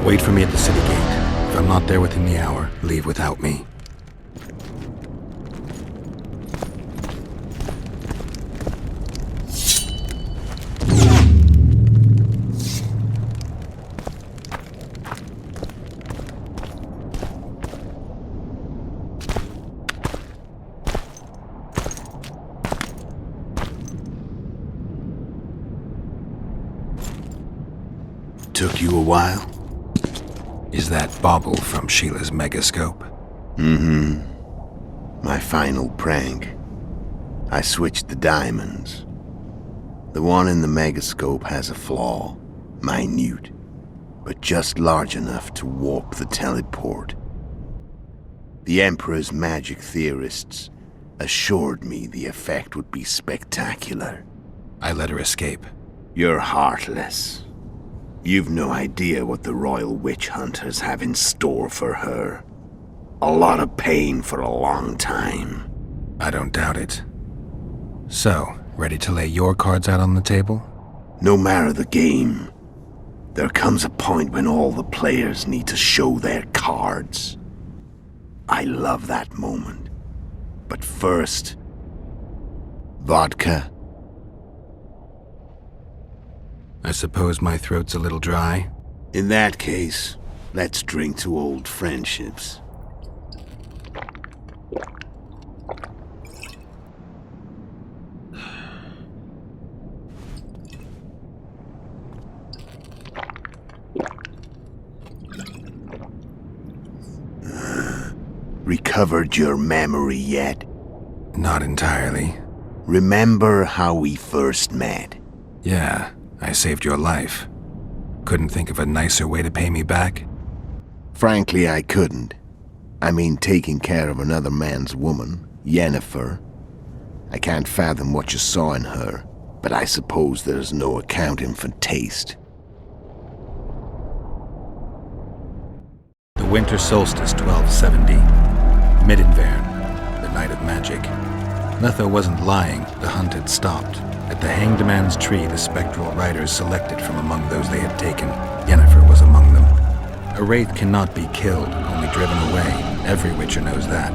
Wait for me at the city gate. If I'm not there within the hour, leave without me. Took you a while? Is that bauble from Sheila's Megascope? Mm-hmm. My final prank. I switched the diamonds. The one in the Megascope has a flaw. Minute. But just large enough to warp the teleport. The Emperor's magic theorists assured me the effect would be spectacular. I let her escape. You're heartless. You've no idea what the royal witch hunters have in store for her. A lot of pain for a long time. I don't doubt it. So, ready to lay your cards out on the table? No matter the game, there comes a point when all the players need to show their cards. I love that moment. But first, vodka. I suppose my throat's a little dry. In that case, let's drink to old friendships. recovered your memory yet? Not entirely. Remember how we first met? Yeah, I saved your life. Couldn't think of a nicer way to pay me back? Frankly, I couldn't. I mean, taking care of another man's woman, Yennefer. I can't fathom what you saw in her, but I suppose there's no accounting for taste. The winter solstice 1270. Middenvern, the night of magic. Letho wasn't lying, the hunt had stopped. At the Hanged Man's Tree, the spectral riders selected from among those they had taken. Yennefer was among them. A wraith cannot be killed, only driven away. Every witcher knows that.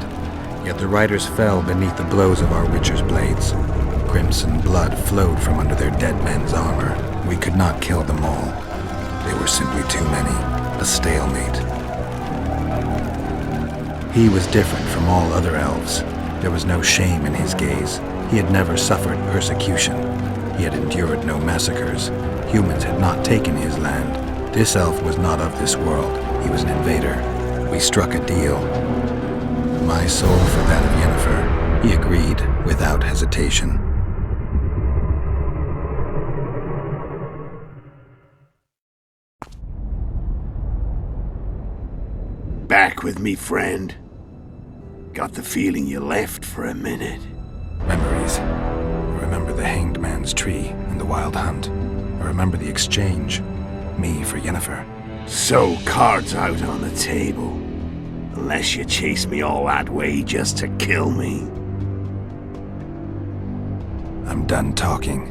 Yet the riders fell beneath the blows of our witcher's blades. Crimson blood flowed from under their dead men's armor. We could not kill them all. They were simply too many. A stalemate. He was different from all other elves. There was no shame in his gaze. He had never suffered persecution. He had endured no massacres. Humans had not taken his land. This elf was not of this world. He was an invader. We struck a deal. My soul for that of Yennefer. He agreed without hesitation. Back with me, friend. Got the feeling you left for a minute. Memories. I remember the Hanged Man's Tree and the Wild Hunt. I remember the exchange. Me for Yennefer. So, cards out on the table. Unless you chase me all that way just to kill me. I'm done talking.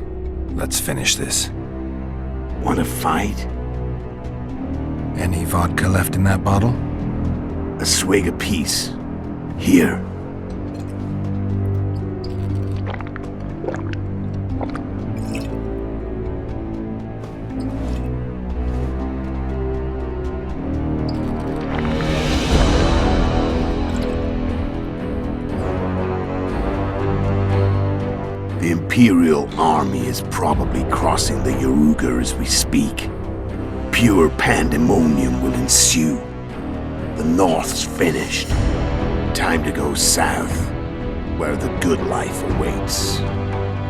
Let's finish this. Want to fight? Any vodka left in that bottle? A swig apiece. Here. The Imperial army is probably crossing the Yaruga as we speak. Pure pandemonium will ensue. The North's finished. Time to go south, where the good life awaits.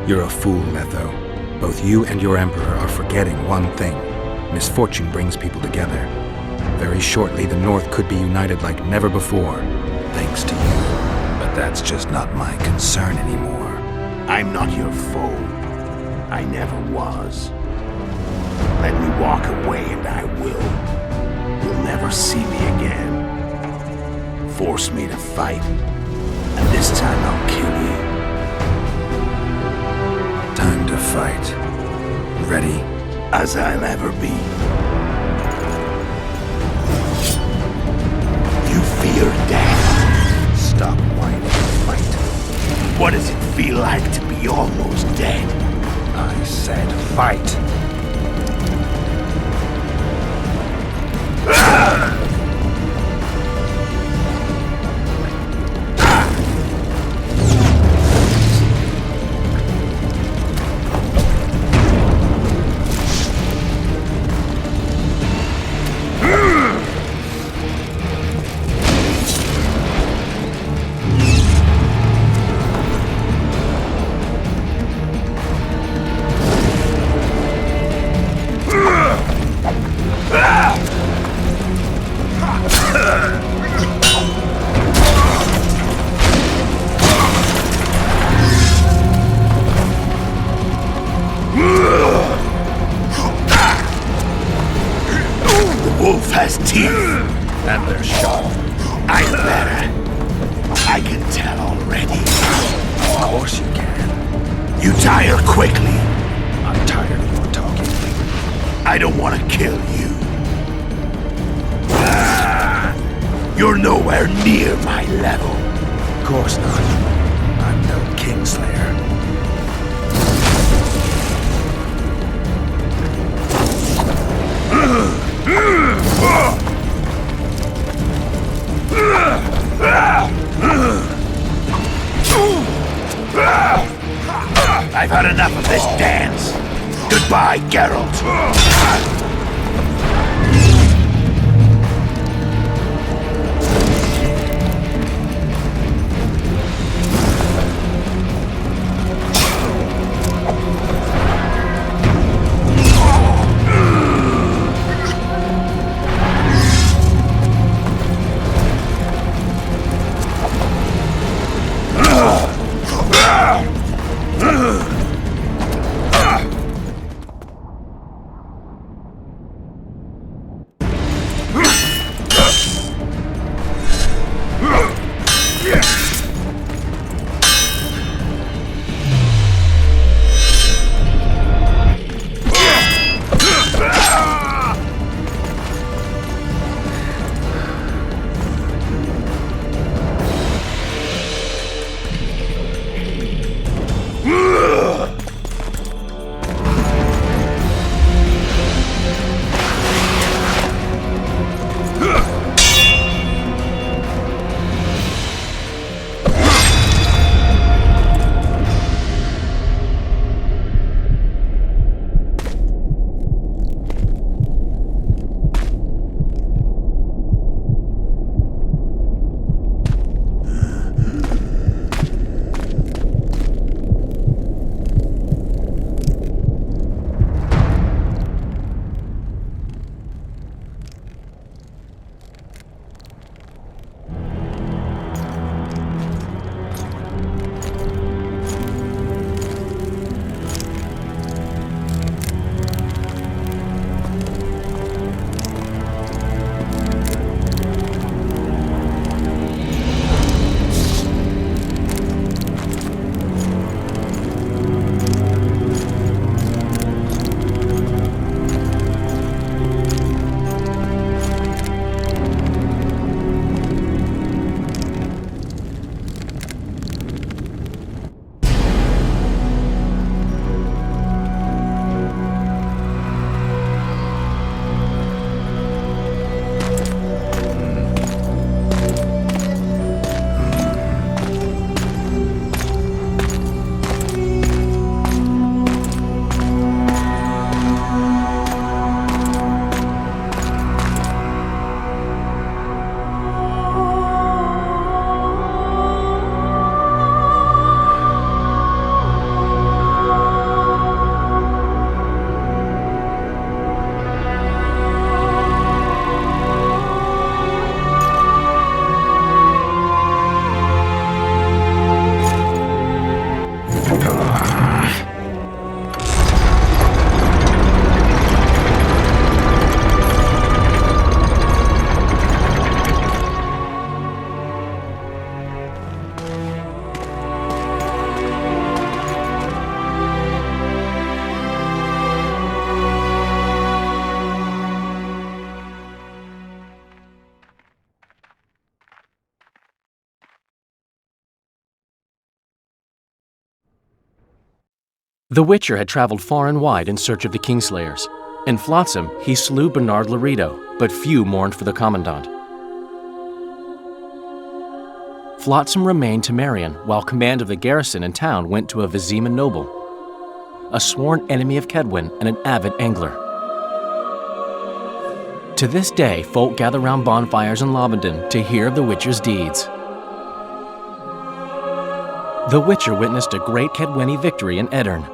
You're a fool, Letho. Both you and your Emperor are forgetting one thing. Misfortune brings people together. Very shortly, the North could be united like never before, thanks to you. But that's just not my concern anymore. I'm not your foe. I never was. Let me walk away and I will. You'll never see me again. Force me to fight, and this time I'll kill you. Time to fight. Ready? As I'll ever be. You fear death. Stop whining. Fight. What does it feel like to be almost dead? I said fight. Wolf has teeth. And they're sharp. I'm better. I can tell already. Of course you can. You tire quickly. I'm tired of your talking. I don't want to kill you. You're nowhere near my level. Of course not. I'm no Kingslayer. I've had enough of this dance. Goodbye, Geralt. The Witcher had traveled far and wide in search of the Kingslayers. In Flotsam, he slew Bernard Laredo, but few mourned for the Commandant. Flotsam remained Temerian, while command of the garrison and town went to a Vizima noble, a sworn enemy of Kedwin and an avid angler. To this day, folk gather round bonfires in Lobendon to hear of the Witcher's deeds. The Witcher witnessed a great Kedweni victory in Edirn.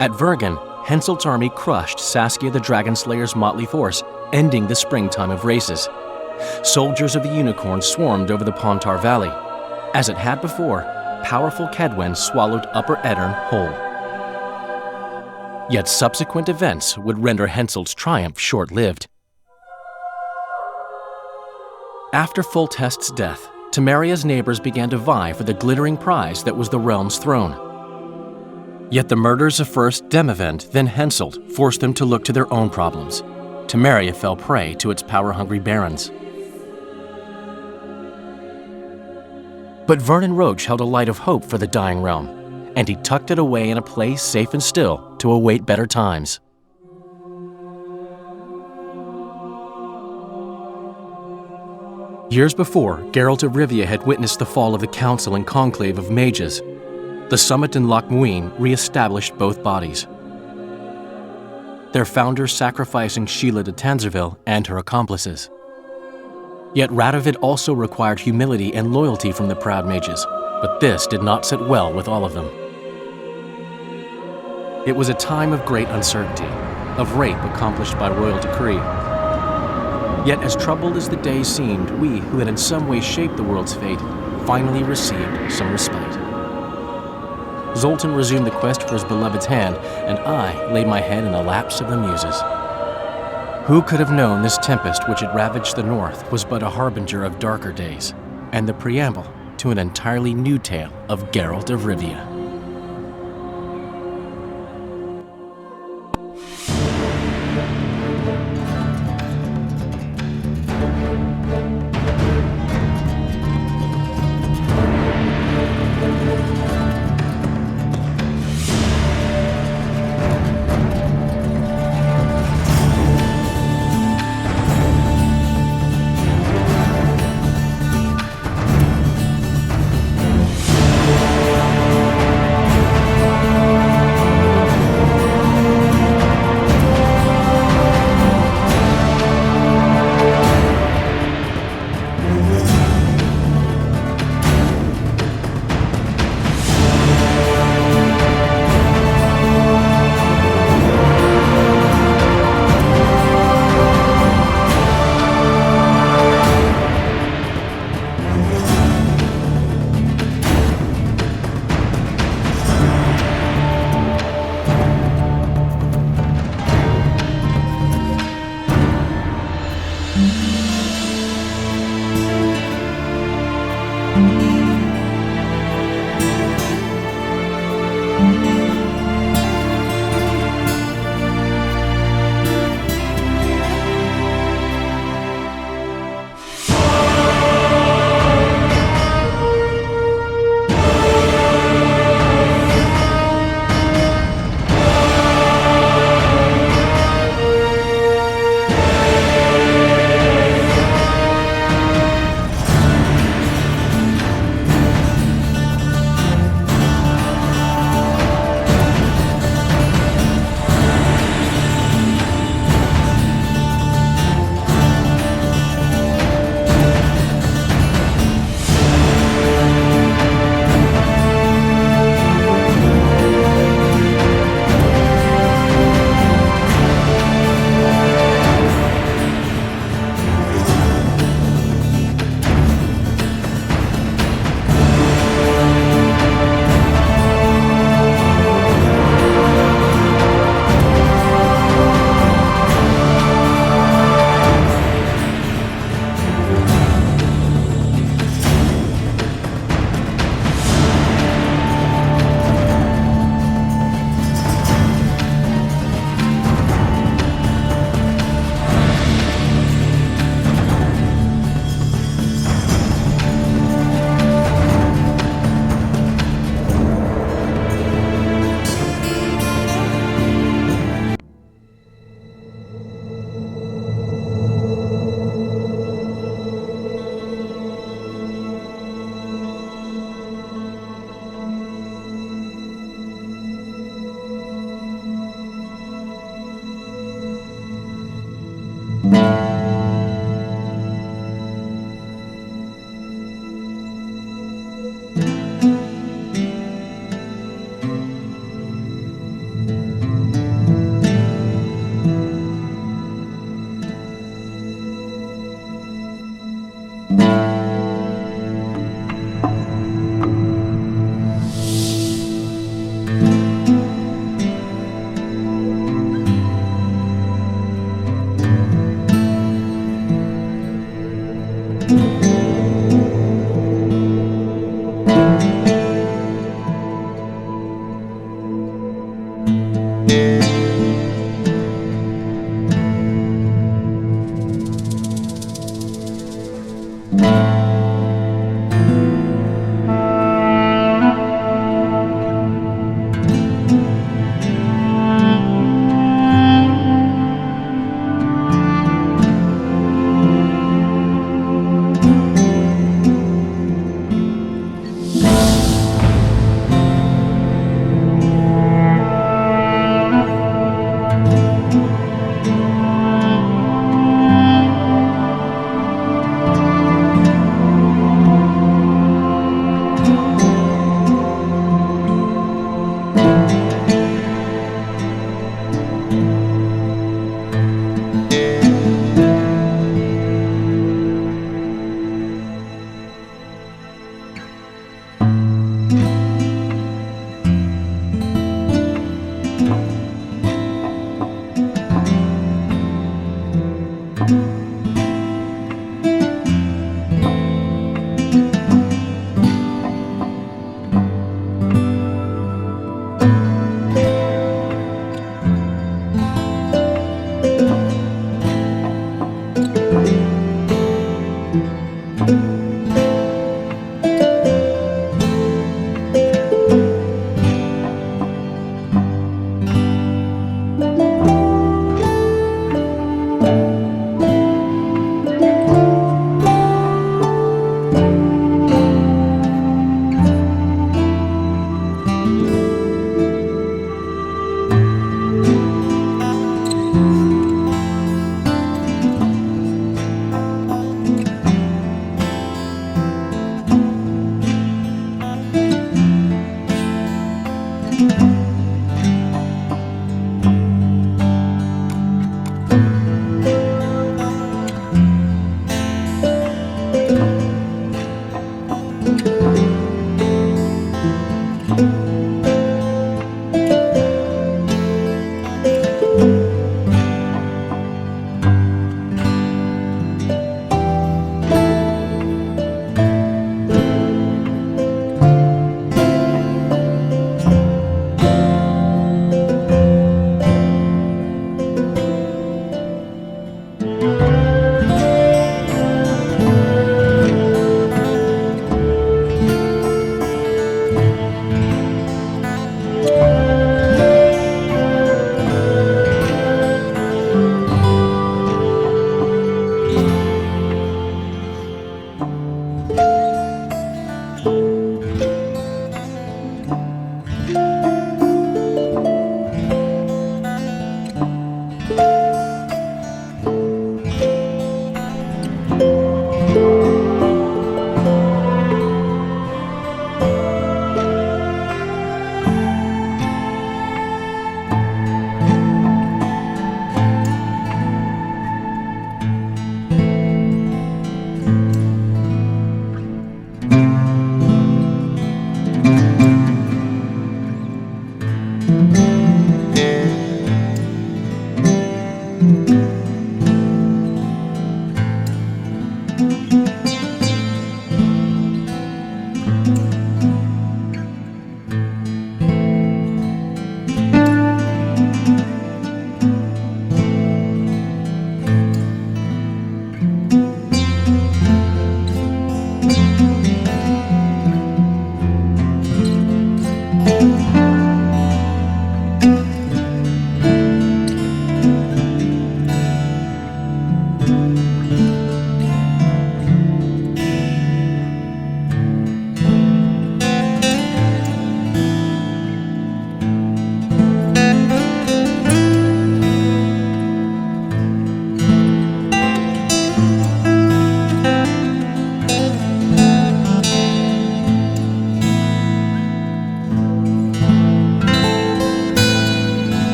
At Vergen, Henselt's army crushed Saskia the Dragonslayer's motley force, ending the springtime of races. Soldiers of the Unicorn swarmed over the Pontar Valley. As it had before, powerful Kedwen swallowed Upper Edirn whole. Yet subsequent events would render Henselt's triumph short-lived. After Foltest's death, Temeria's neighbors began to vie for the glittering prize that was the realm's throne. Yet the murders of first Demavend, then Henselt, forced them to look to their own problems. Temeria fell prey to its power-hungry barons. But Vernon Roach held a light of hope for the dying realm, and he tucked it away in a place safe and still to await better times. Years before, Geralt of Rivia had witnessed the fall of the Council and Conclave of Mages. The summit in Loch Muin re-established both bodies, their founders sacrificing Sheila de Tanzerville and her accomplices. Yet Radovid also required humility and loyalty from the proud mages, but this did not sit well with all of them. It was a time of great uncertainty, of rape accomplished by royal decree. Yet as troubled as the days seemed, we, who had in some way shaped the world's fate, finally received some respite. Zoltan resumed the quest for his beloved's hand, and I laid my head in the laps of the muses. Who could have known this tempest which had ravaged the north was but a harbinger of darker days, and the preamble to an entirely new tale of Geralt of Rivia.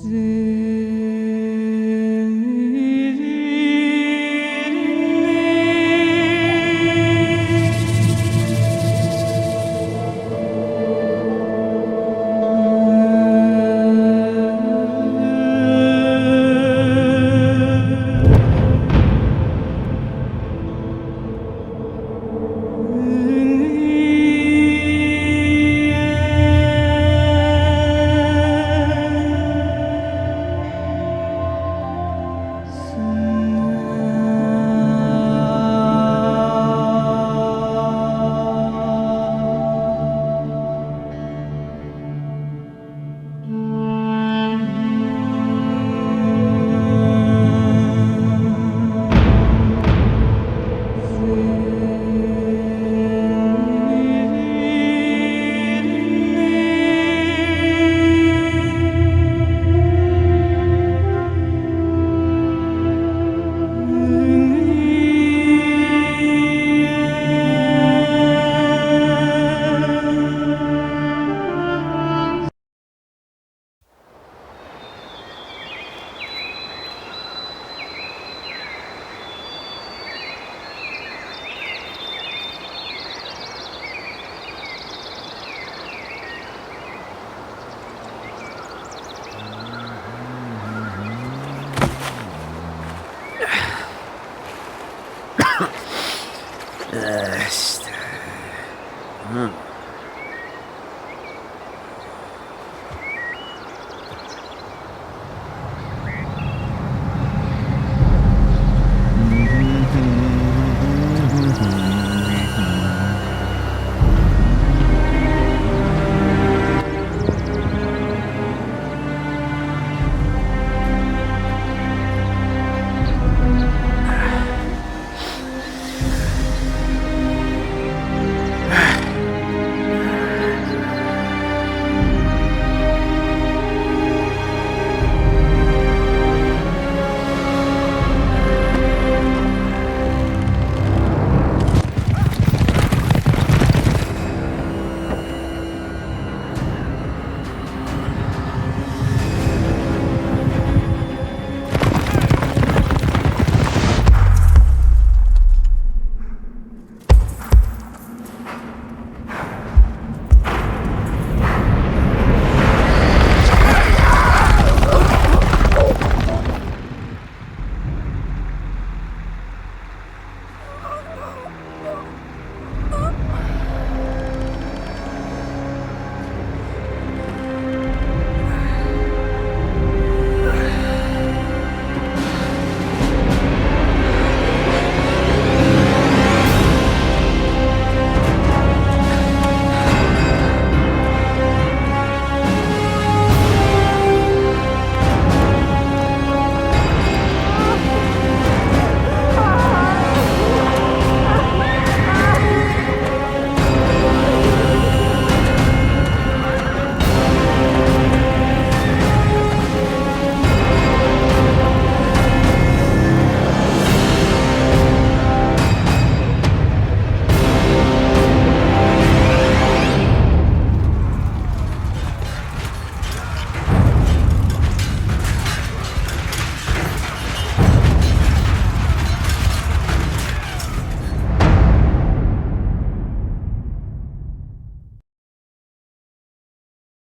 see.